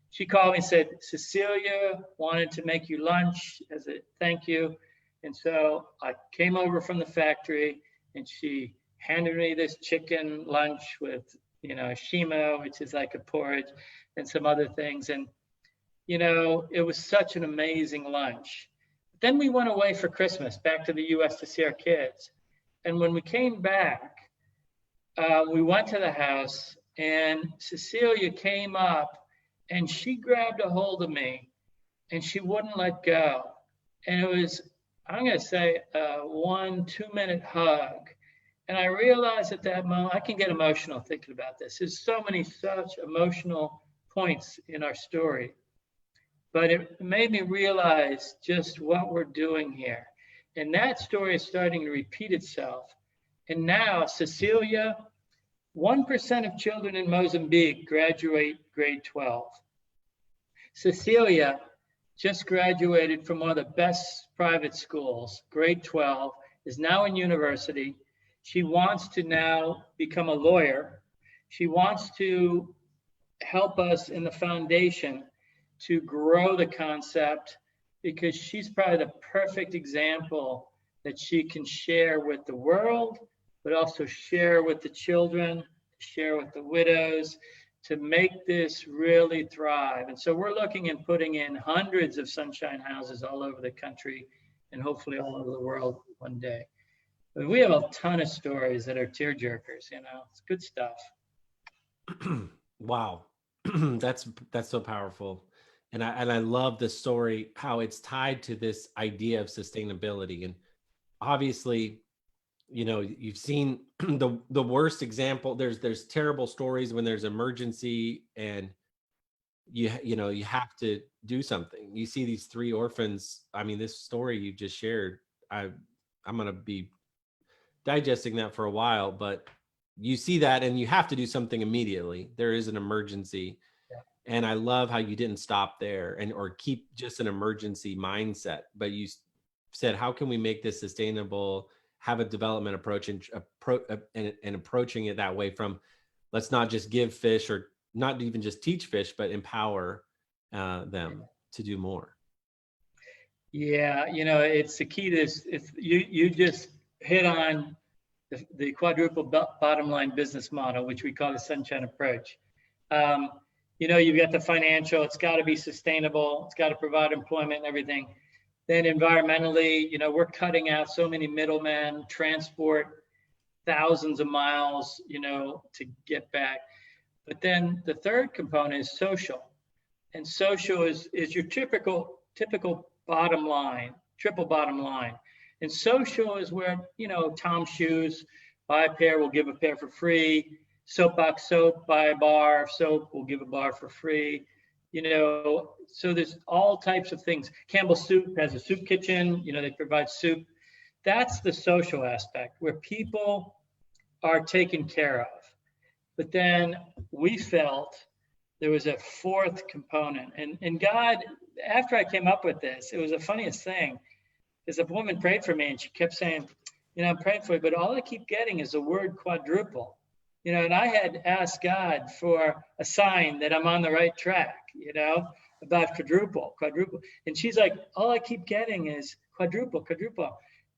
S3: She called me and said, Cecilia wanted to make you lunch as a thank you. And so I came over from the factory and she handed me this chicken lunch with, you know, shima, which is like a porridge, and some other things. And, you know, it was such an amazing lunch. Then we went away for Christmas back to the US to see our kids. And when we came back, we went to the house and Cecilia came up and she grabbed a hold of me and she wouldn't let go. And it was, I'm going to say, a 1-2 minute hug. And I realized at that moment, I can get emotional thinking about this. There's so many such emotional points in our story. But it made me realize just what we're doing here. And that story is starting to repeat itself. And now Cecilia, 1% of children in Mozambique graduate grade 12. Cecilia just graduated from one of the best private schools, grade 12, is now in university. She wants to now become a lawyer. She wants to help us in the foundation to grow the concept, because she's probably the perfect example that she can share with the world, but also share with the children, share with the widows, to make this really thrive. And so we're looking and putting in hundreds of sunshine houses all over the country and hopefully all over the world one day. But we have a ton of stories that are tearjerkers, you know, it's good stuff.
S1: Wow. That's so powerful. And I love the story, how it's tied to this idea of sustainability. And obviously, you know, you've seen the worst example. There's terrible stories when there's emergency and you know, you have to do something. You see these 3 orphans. I mean, this story you just shared, I'm going to be digesting that for a while, but you see that and you have to do something immediately. There is an emergency. And I love how you didn't stop there or keep just an emergency mindset, but you said, how can we make this sustainable, have a development approach and approaching it that way from, let's not just give fish or not even just teach fish, but empower them to do more.
S3: Yeah, you know, it's the key to this. If you just hit on the quadruple bottom line business model, which we call the sunshine approach. You know, you've got the financial, it's got to be sustainable, it's got to provide employment and everything. Then environmentally, you know, we're cutting out so many middlemen, transport. thousands of miles, to get back. But then the third component is social. And social is your typical bottom line, triple bottom line. And social is where, Tom's Shoes, buy a pair, we'll give a pair for free. Soapbox soap, buy a bar of soap, we'll give a bar for free. So there's all types of things. Campbell's Soup has a soup kitchen, they provide soup. That's the social aspect where people are taken care of. But then we felt there was a fourth component. And God, after I came up with this, it was the funniest thing, is a woman prayed for me and she kept saying, I'm praying for you, but all I keep getting is the word quadruple. And I had asked God for a sign that I'm on the right track, about quadruple. And she's like, all I keep getting is quadruple.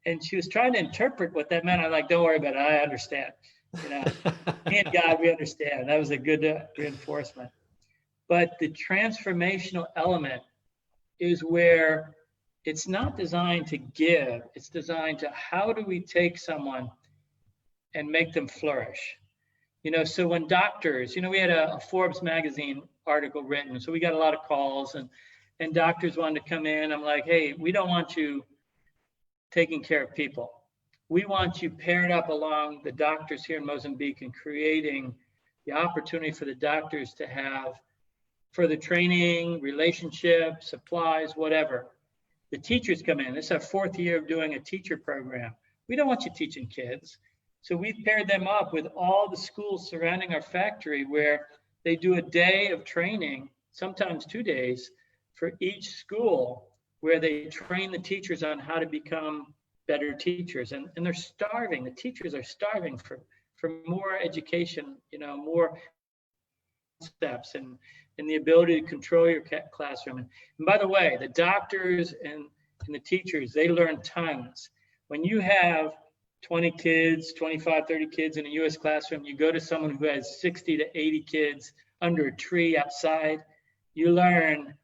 S3: And she was trying to interpret what that meant. I'm like, don't worry about it. I understand. Me and God, we understand. That was a good reinforcement. But the transformational element is where it's not designed to give. It's designed to, how do we take someone and make them flourish? So when doctors, we had a Forbes magazine article written, so we got a lot of calls, and doctors wanted to come in. I'm like, hey, we don't want you taking care of people. We want you paired up along the doctors here in Mozambique and creating the opportunity for the doctors to have further training, relationships, supplies, whatever. The teachers come in. This is our 4th year of doing a teacher program. We don't want you teaching kids. So we've paired them up with all the schools surrounding our factory where they do a day of training, sometimes 2 days, for each school, where they train the teachers on how to become better teachers. And they're starving. The teachers are starving for more education, more steps and the ability to control your classroom. And by the way, the doctors and the teachers, they learn tons. When you have 20 kids, 25, 30 kids in a US classroom, you go to someone who has 60 to 80 kids under a tree outside, you learn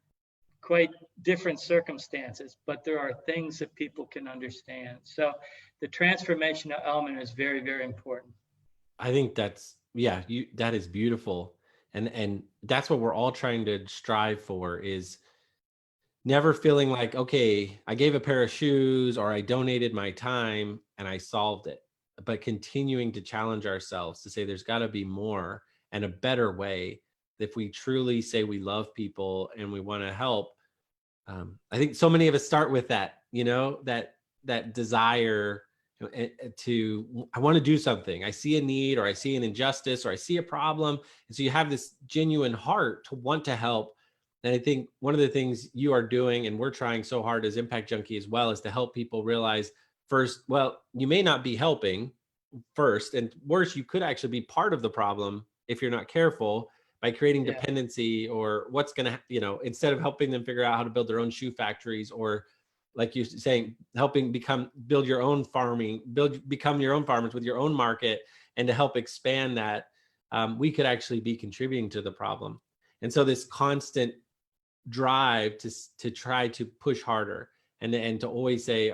S3: quite different circumstances, but there are things that people can understand. So the transformational element is very, very important.
S1: I think that is beautiful. And that's what we're all trying to strive for, is never feeling like, okay, I gave a pair of shoes or I donated my time and I solved it, but continuing to challenge ourselves to say there's got to be more and a better way. If we truly say we love people and we want to help, I think so many of us start with that, that desire to, I want to do something. I see a need, or I see an injustice, or I see a problem. And so you have this genuine heart to want to help. And I think one of the things you are doing, and we're trying so hard as Impact Junkie as well, is to help people realize first, well, you may not be helping first, and worse, you could actually be part of the problem if you're not careful, by creating dependency, or what's going to, instead of helping them figure out how to build their own shoe factories, or like you're saying, helping become your own farmers with your own market, and to help expand that, we could actually be contributing to the problem. And so this constant drive to try to push harder, and to always say,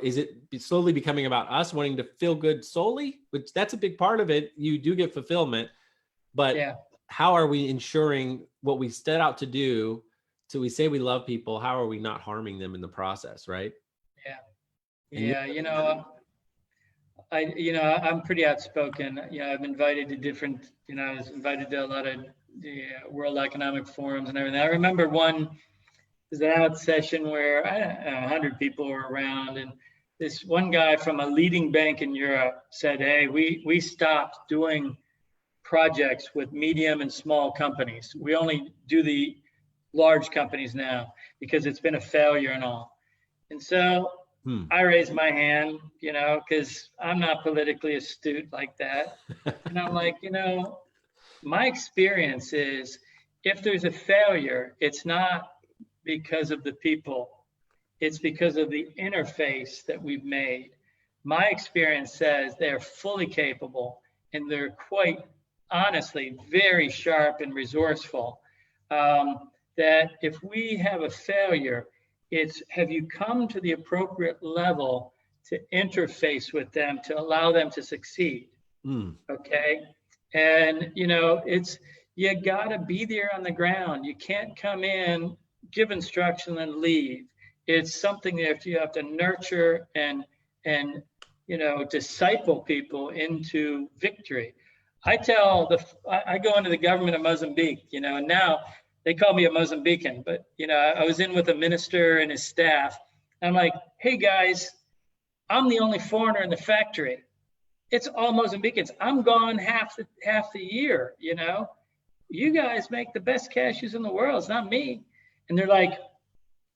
S1: is it slowly becoming about us wanting to feel good solely? Which that's a big part of it. You do get fulfillment, but how are we ensuring what we set out to do? So we say we love people. How are we not harming them in the process, right?
S3: I'm pretty outspoken. I've invited to different. I was invited to a lot of the World Economic Forums and everything. I remember one was an out session where 100 people were around, and this one guy from a leading bank in Europe said, "Hey, we stopped doing projects with medium and small companies. We only do the large companies now because it's been a failure and all." And so I raised my hand, because I'm not politically astute like that. And I'm like, my experience is, if there's a failure, it's not because of the people. It's because of the interface that we've made. My experience says they're fully capable, and they're quite honestly very sharp and resourceful. That if we have a failure, it's, have you come to the appropriate level to interface with them to allow them to succeed. Okay. And, you know, you got to be there on the ground. You can't come in, give instruction and leave. It's something that you have to nurture and, you know, disciple people into victory. I go into the government of Mozambique, you know, and now they call me a Mozambican, but, you know, I was in with a minister and his staff. I'm like, hey guys, I'm the only foreigner in the factory. It's all Mozambicans. I'm gone half the year, you know. You guys make the best cashews in the world. It's not me. And they're like,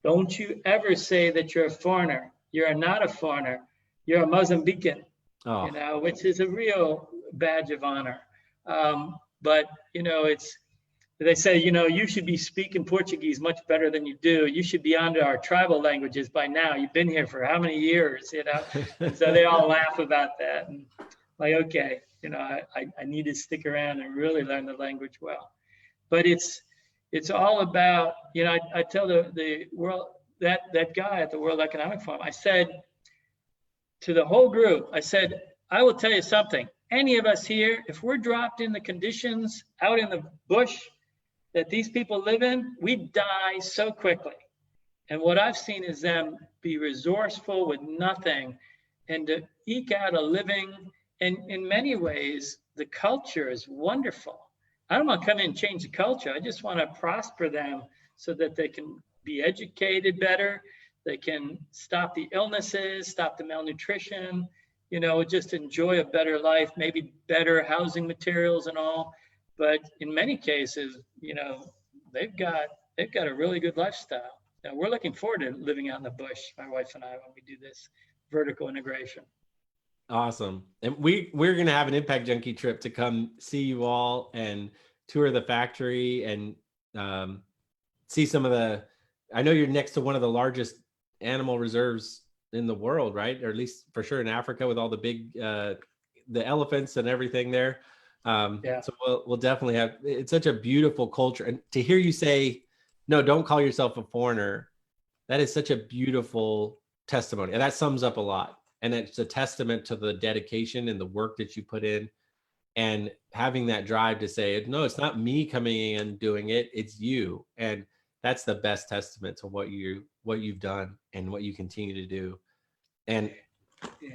S3: don't you ever say that you're a foreigner. You're not a foreigner. You're a Mozambican, you know, which is a real badge of honor. But, you know, they say, you know, you should be speaking Portuguese much better than you do. You should be onto our tribal languages by now. You've been here for how many years, you know? And so they all laugh about that. And like, okay, you know, I need to stick around and really learn the language well. But it's all about, you know, I tell the world, that guy at the World Economic Forum, I said to the whole group, I said, I will tell you something. Any of us here, if we're dropped in the conditions out in the bush that these people live in, we die so quickly. And what I've seen is them be resourceful with nothing and to eke out a living. And in many ways, the culture is wonderful. I don't want to come in and change the culture. I just want to prosper them so that they can be educated better. They can stop the illnesses, stop the malnutrition, you know, just enjoy a better life, maybe better housing materials and all. But in many cases, you know, they've got a really good lifestyle. Now we're looking forward to living out in the bush, my wife and I, when we do this vertical integration. Awesome.
S1: And we're going to have an Impact Junkie trip to come see you all and tour the factory and see some of I know you're next to one of the largest animal reserves in the world, right? Or at least for sure in Africa with all the big, the elephants and everything there.
S3: Yeah.
S1: So we'll definitely have, it's such a beautiful culture. And to hear you say, no, don't call yourself a foreigner. That is such a beautiful testimony. And that sums up a lot. And it's a testament to the dedication and the work that you put in and having that drive to say, no, it's not me coming in and doing it. It's you. And that's the best testament to what you've done and what you continue to do. And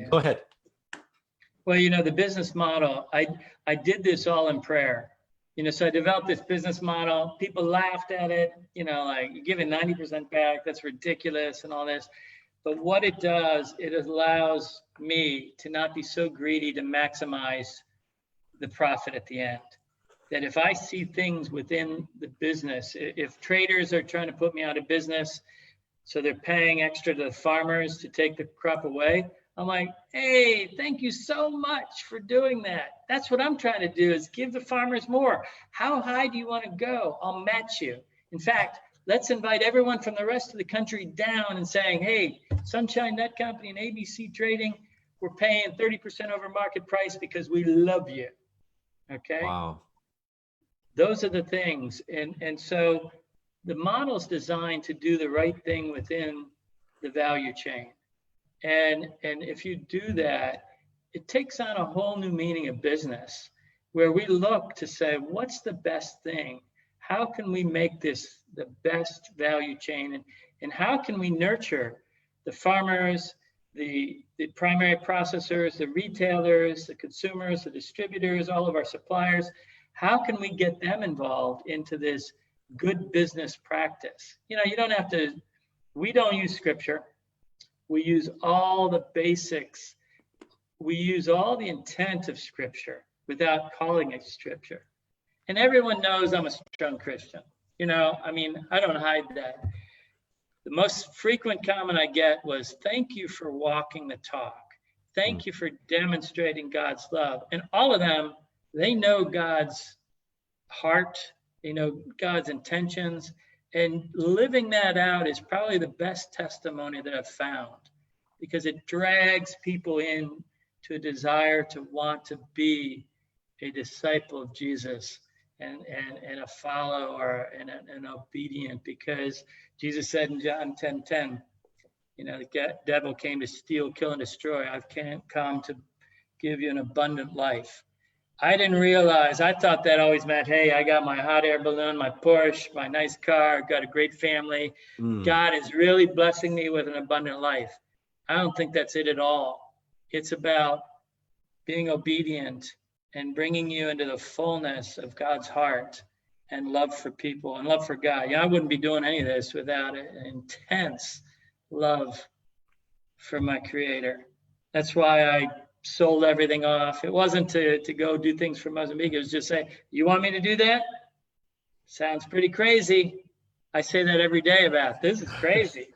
S1: go ahead.
S3: Well, you know, the business model, I did this all in prayer. You know, so I developed this business model. People laughed at it, you know, like you're giving 90% back. That's ridiculous and all this. But what it does, it allows me to not be so greedy to maximize the profit at the end. That if I see things within the business, if traders are trying to put me out of business, so they're paying extra to the farmers to take the crop away, I'm like, hey, thank you so much for doing that. That's what I'm trying to do, is give the farmers more. How high do you want to go? I'll match you. In fact, let's invite everyone from the rest of the country down and saying, hey, Sunshine Nut Company and ABC Trading, we're paying 30% over market price because we love you. Okay.
S1: Wow.
S3: Those are the things. And so the model's designed to do the right thing within the value chain. And if you do that, it takes on a whole new meaning of business where we look to say, what's the best thing? How can we make this the best value chain? And how can we nurture the farmers, the primary processors, the retailers, the consumers, the distributors, all of our suppliers? How can we get them involved into this good business practice? You know, you don't have to, we don't use scripture. We use all the basics. We use all the intent of scripture without calling it scripture. And everyone knows I'm a strong Christian. You know, I mean, I don't hide that. The most frequent comment I get was, thank you for walking the talk. Thank you for demonstrating God's love. And all of them, they know God's heart, they know God's intentions, and living that out is probably the best testimony that I've found, because it drags people in to a desire to want to be a disciple of Jesus and a follower and an obedient, because Jesus said in John 10:10, The devil came to steal, kill, and destroy. I've come to give you an abundant life. I didn't realize, I thought that always meant, hey, I got my hot air balloon, my Porsche, my nice car, got a great family. God is really blessing me with an abundant life. I don't think that's it at all. It's about being obedient and bringing you into the fullness of God's heart and love for people and love for God. I wouldn't be doing any of this without an intense love for my Creator. That's why I sold everything off. It wasn't to go do things for Mozambique. It was just say, you want me to do that? Sounds pretty crazy. I say that every day about this is crazy.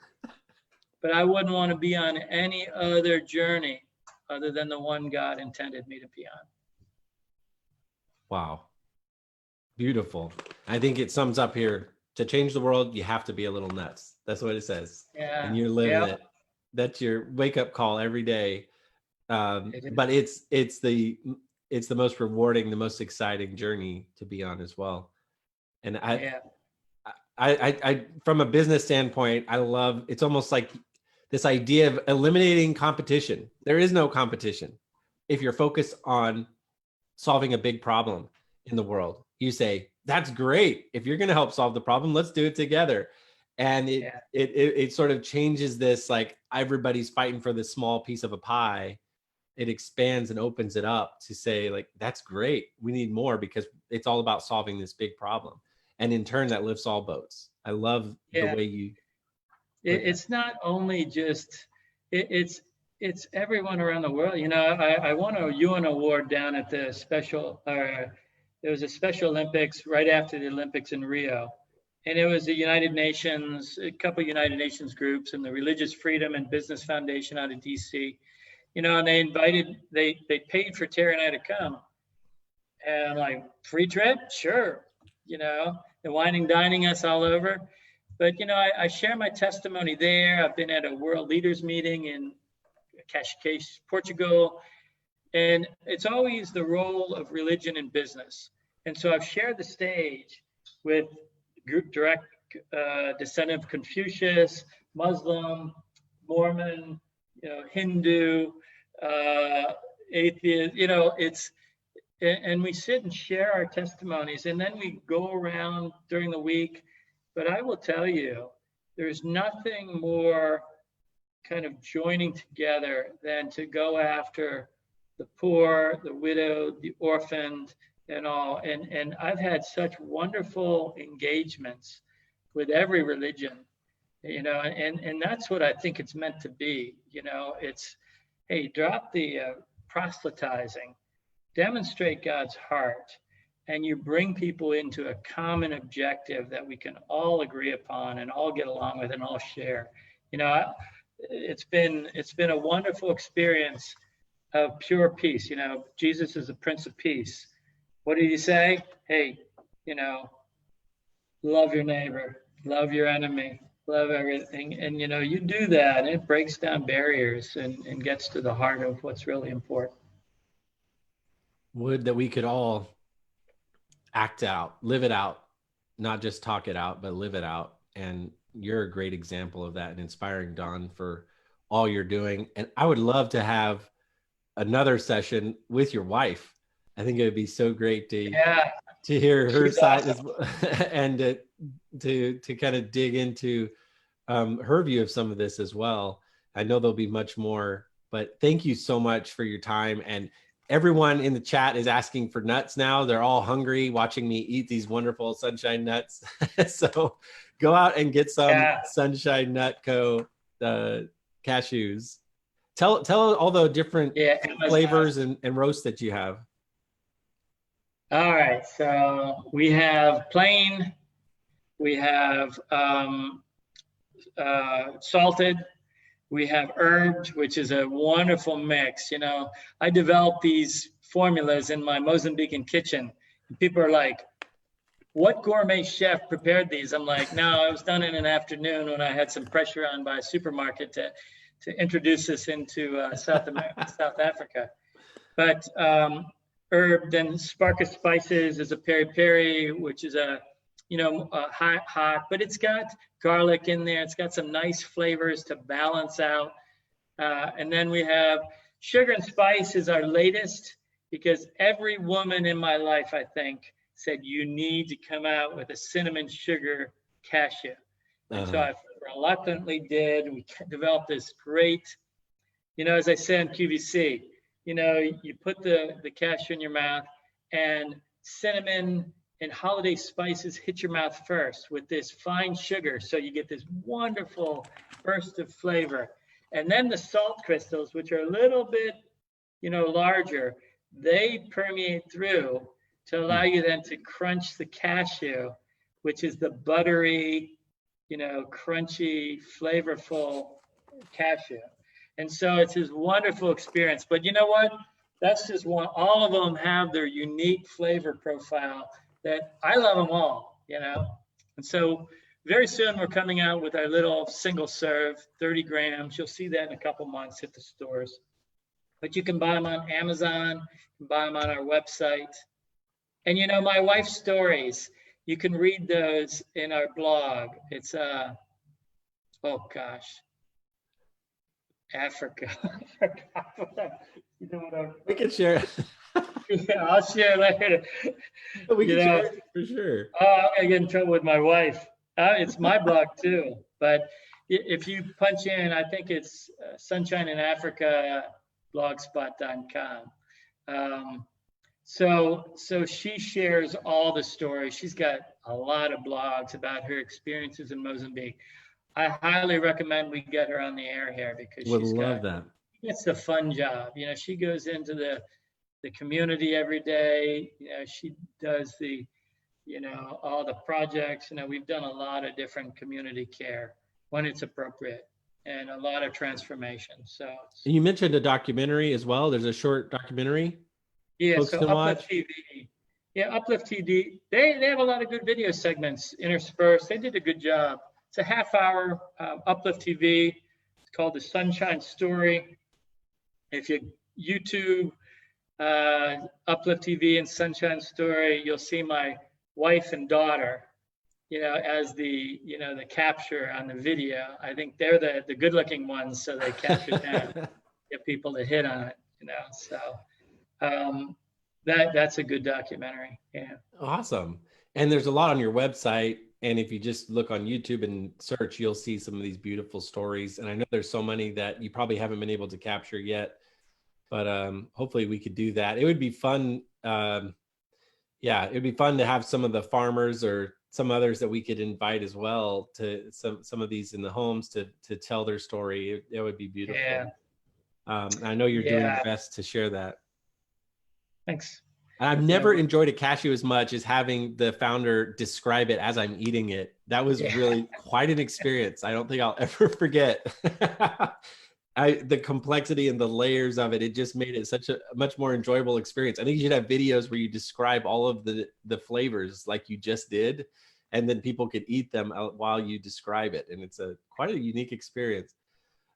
S3: But I wouldn't want to be on any other journey other than the one God intended me to be on.
S1: Wow. Beautiful. I think it sums up here. To change the world, you have to be a little nuts. That's what it says.
S3: Yeah.
S1: And you're living it. That's your wake-up call every day. But it's the most rewarding, the most exciting journey to be on as well. And I from a business standpoint, I love, it's almost like this idea of eliminating competition. There is no competition. If you're focused on solving a big problem in the world, you say, that's great. If you're going to help solve the problem, let's do it together. And it sort of changes this, like everybody's fighting for this small piece of a pie. It expands and opens it up to say, like, that's great. We need more because it's all about solving this big problem. And in turn, that lifts all boats. I love the way you. It's
S3: not only just, it's everyone around the world. I won a UN award down at the there was a Special Olympics right after the Olympics in Rio. And it was the United Nations, a couple of United Nations groups and the Religious Freedom and Business Foundation out of DC. And they paid for Terry and I to come. And I'm like, free trip? Sure. They're wining, dining us all over. But, I share my testimony there. I've been at a world leaders meeting in Cascais, Portugal. And it's always the role of religion in business. And so I've shared the stage with direct descendant of Confucius, Muslim, Mormon, Hindu, atheist, and we sit and share our testimonies, and then we go around during the week. But I will tell you, there's nothing more kind of joining together than to go after the poor, the widowed, the orphaned, and all. And I've had such wonderful engagements with every religion, and that's what I think it's meant to be. It's, hey, drop the proselytizing, demonstrate God's heart, and you bring people into a common objective that we can all agree upon and all get along with and all share. It's been a wonderful experience of pure peace. Jesus is the Prince of Peace. What did he say? Hey, love your neighbor, love your enemy, love everything. And, you do that and it breaks down barriers and gets to the heart of what's really important.
S1: Would that we could all act out, live it out, not just talk it out, but live it out. And you're a great example of that and inspiring, Don, for all you're doing. And I would love to have another session with your wife. I think it would be so great to hear her side and to kind of dig into her view of some of this as well. I know there'll be much more, but thank you so much for your time. And everyone in the chat is asking for nuts now. They're all hungry watching me eat these wonderful Sunshine Nuts. So go out and get some Sunshine Nut Co. cashews. Tell all the different flavors and roasts that you have.
S3: All right, so we have plain, we have salted, we have herbed, which is a wonderful mix. I developed these formulas in my Mozambican kitchen. And people are like, what gourmet chef prepared these? I'm like, no, it was done in an afternoon when I had some pressure on by a supermarket to introduce this into South Africa. But herbed and spark of spices is a peri peri, which is a hot, but it's got garlic in there. It's got some nice flavors to balance out. And then we have sugar and spice is our latest, because every woman in my life, I think, said you need to come out with a cinnamon sugar cashew. And so I reluctantly did. We developed this great, as I say on QVC, you put the cashew in your mouth, and cinnamon and holiday spices hit your mouth first with this fine sugar. So you get this wonderful burst of flavor. And then the salt crystals, which are a little bit, larger, they permeate through to allow you then to crunch the cashew, which is the buttery, crunchy, flavorful cashew. And so it's this wonderful experience. But you know what? That's just one. All of them have their unique flavor profile that I love them all, And so very soon we're coming out with our little single serve, 30 grams. You'll see that in a couple months at the stores. But you can buy them on Amazon, you can buy them on our website. And my wife's stories, you can read those in our blog. It's Africa.
S1: We can share.
S3: Yeah, I'll share later.
S1: We can share it for sure.
S3: Oh, I'm gonna get in trouble with my wife. It's my blog too. But if you punch in, I think it's Sunshine in Africa blogspot.com. So she shares all the stories. She's got a lot of blogs about her experiences in Mozambique. I highly recommend we get her on the air here, because it's a fun job. She goes into the community every day. She does the, all the projects. We've done a lot of different community care when it's appropriate, and a lot of transformation. So
S1: and you mentioned a documentary as well. There's a short documentary.
S3: Yeah, so Uplift TV. Yeah, Uplift TV. They have a lot of good video segments interspersed. They did a good job. It's a half-hour Uplift TV. It's called The Sunshine Story. If you YouTube Uplift TV and Sunshine Story, you'll see my wife and daughter, as the capture on the video. I think they're the good-looking ones, so they capture them, get people to hit on it, So that's a good documentary. Yeah.
S1: Awesome. And there's a lot on your website. And if you just look on YouTube and search, you'll see some of these beautiful stories. And I know there's so many that you probably haven't been able to capture yet, but hopefully we could do that. It would be fun. It'd be fun to have some of the farmers or some others that we could invite as well to some of these in the homes to tell their story. It would be beautiful.
S3: Yeah.
S1: I know you're doing your best to share that.
S3: Thanks.
S1: I've never enjoyed a cashew as much as having the founder describe it as I'm eating it. That was really quite an experience. I don't think I'll ever forget. The complexity and the layers of it, it just made it such a much more enjoyable experience. I think you should have videos where you describe all of the flavors like you just did, and then people could eat them while you describe it. And it's quite a unique experience.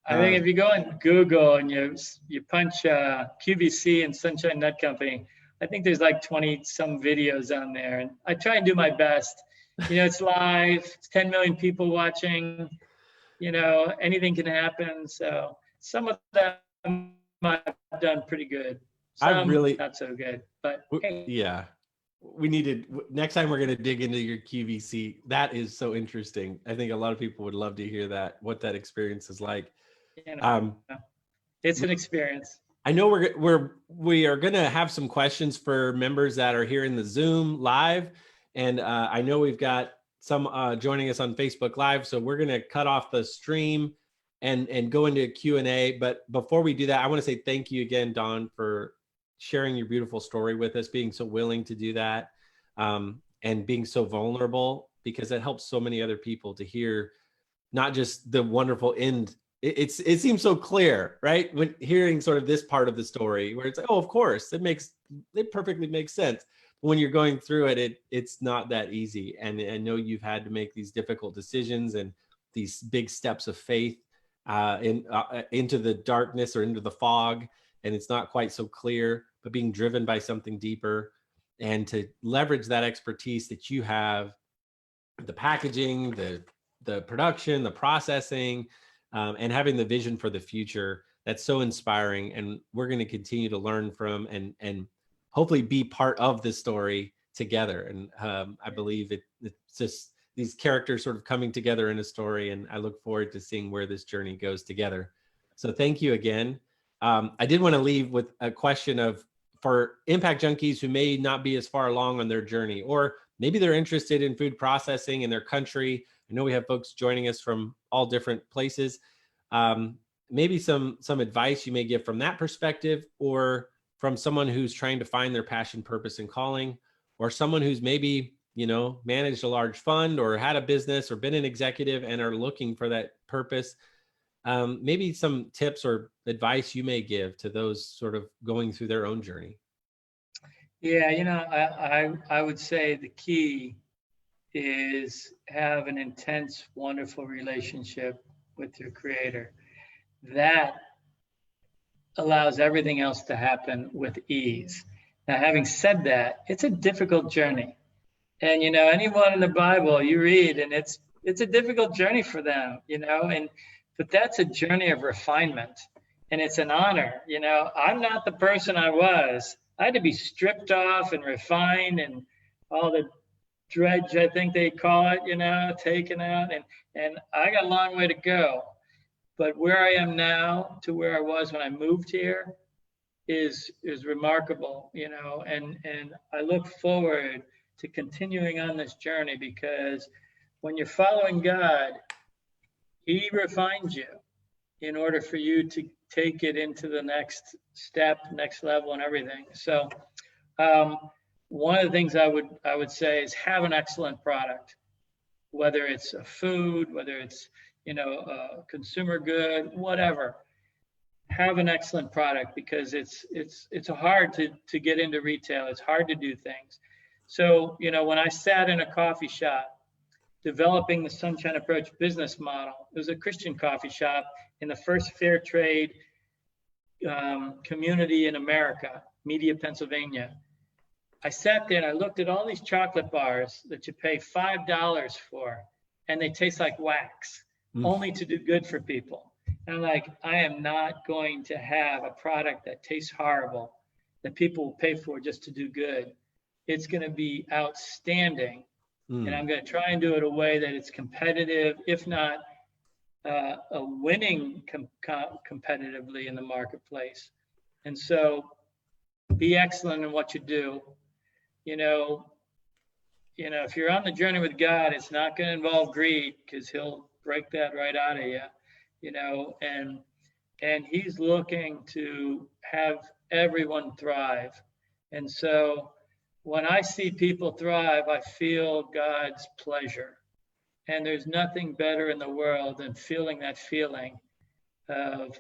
S3: I think if you go on Google and you punch QVC and Sunshine Nut Company, I think there's like 20 some videos on there, and I try and do my best. It's live, it's 10 million people watching, anything can happen. So some of them I've done pretty good. Some not so good, but hey.
S1: Yeah. Next time we're going to dig into your QVC. That is so interesting. I think a lot of people would love to hear what that experience is like.
S3: It's an experience.
S1: I know we are going to have some questions for members that are here in the Zoom live. And I know we've got some joining us on Facebook Live. So we're going to cut off the stream and go into Q&A. But before we do that, I want to say thank you again, Don, for sharing your beautiful story with us, being so willing to do that, and being so vulnerable, because it helps so many other people to hear not just the wonderful end. It seems so clear, right? When hearing sort of this part of the story where it's like, oh, of course, it perfectly makes sense. But when you're going through it, it's not that easy. And I know you've had to make these difficult decisions and these big steps of faith into the darkness or into the fog. And it's not quite so clear, but being driven by something deeper, and to leverage that expertise that you have the packaging, the production, the processing, and having the vision for the future. That's so inspiring, and we're going to continue to learn from and hopefully be part of this story together. And I believe it's just these characters sort of coming together in a story, and I look forward to seeing where this journey goes together. So thank you again. I did want to leave with a question for impact junkies who may not be as far along on their journey, or maybe they're interested in food processing in their country. I know we have folks joining us from all different places. Maybe some advice you may give from that perspective, or from someone who's trying to find their passion, purpose, and calling, or someone who's maybe, managed a large fund or had a business or been an executive and are looking for that purpose. Maybe some tips or advice you may give to those sort of going through their own journey.
S3: Yeah, I would say the key is have an intense, wonderful relationship with your creator. That allows everything else to happen with ease. Now, having said that, it's a difficult journey. And, anyone in the Bible you read, and it's a difficult journey for them, but that's a journey of refinement, and it's an honor. I'm not the person I was. I had to be stripped off and refined, and all the dredge, I think they call it, taken out, and I got a long way to go. But where I am now to where I was when I moved here is remarkable, and I look forward to continuing on this journey, because when you're following God, He refines you in order for you to take it into the next step, next level, and everything. So one of the things I would say is have an excellent product, whether it's a food, whether it's a consumer good, whatever. Have an excellent product, because it's hard to get into retail. It's hard to do things. So when I sat in a coffee shop developing the Sunshine Approach business model, it was a Christian coffee shop in the first fair trade community in America, Media, Pennsylvania. I sat there and I looked at all these chocolate bars that you pay $5 for, and they taste like wax, only to do good for people. And I'm like, I am not going to have a product that tastes horrible that people will pay for just to do good. It's going to be outstanding. And I'm going to try and do it a way that it's competitive, if not a winning competitively in the marketplace. And so be excellent in what you do. If you're on the journey with God, it's not going to involve greed, because He'll break that right out of you, and He's looking to have everyone thrive. And so when I see people thrive, I feel God's pleasure. And there's nothing better in the world than feeling that feeling of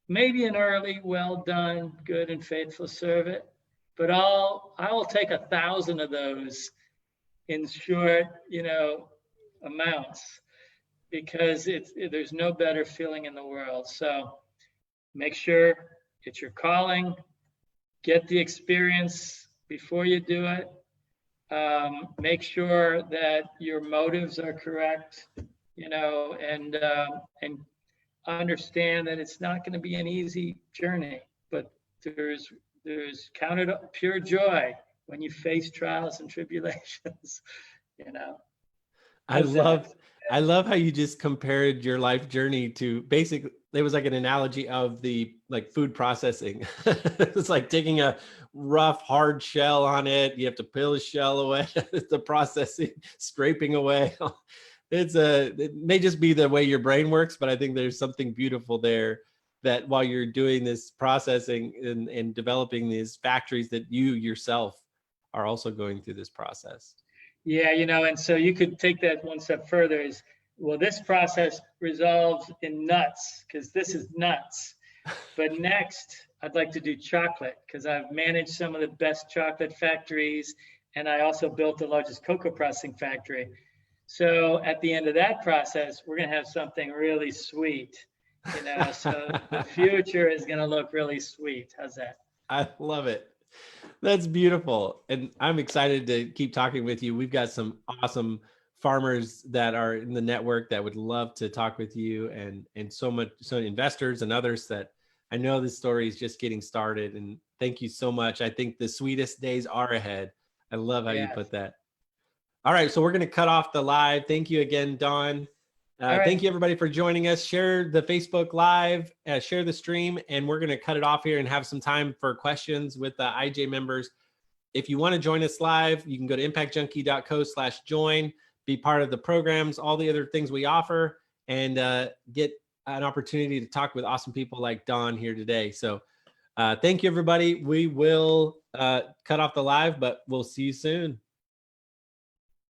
S3: maybe an early, well done, good and faithful servant, but I will take 1,000 of those in short, amounts, because there's no better feeling in the world. So make sure it's your calling, get the experience before you do it. Make sure that your motives are correct, and understand that it's not going to be an easy journey, but there's count it pure joy when you face trials and tribulations.
S1: I love how you just compared your life journey to basically, it was like an analogy of the food processing. It's like taking a rough, hard shell on it. You have to peel the shell away, the processing, scraping away. It may just be the way your brain works, but I think there's something beautiful there, that while you're doing this processing and developing these factories, that you yourself are also going through this process.
S3: Yeah, and so you could take that one step further is, well, this process resolves in nuts, because this is nuts. But next, I'd like to do chocolate, because I've managed some of the best chocolate factories, and I also built the largest cocoa processing factory. So at the end of that process, we're going to have something really sweet, so the future is going to look really sweet. How's that?
S1: I love it. That's beautiful. And I'm excited to keep talking with you. We've got some awesome farmers that are in the network that would love to talk with you, and so investors and others that I know this story is just getting started. And thank you so much. I think the sweetest days are ahead. I love how you
S3: Yes.
S1: put that. All right, so we're going to cut off the live. Thank you again, Don.
S3: All right.
S1: Thank you, everybody, for joining us. Share the Facebook Live, share the stream, and we're going to cut it off here and have some time for questions with the IJ members. If you want to join us live, you can go to impactjunkie.co/join, be part of the programs, all the other things we offer, and get an opportunity to talk with awesome people like Don here today. So thank you, everybody. We will cut off the live, but we'll see you soon.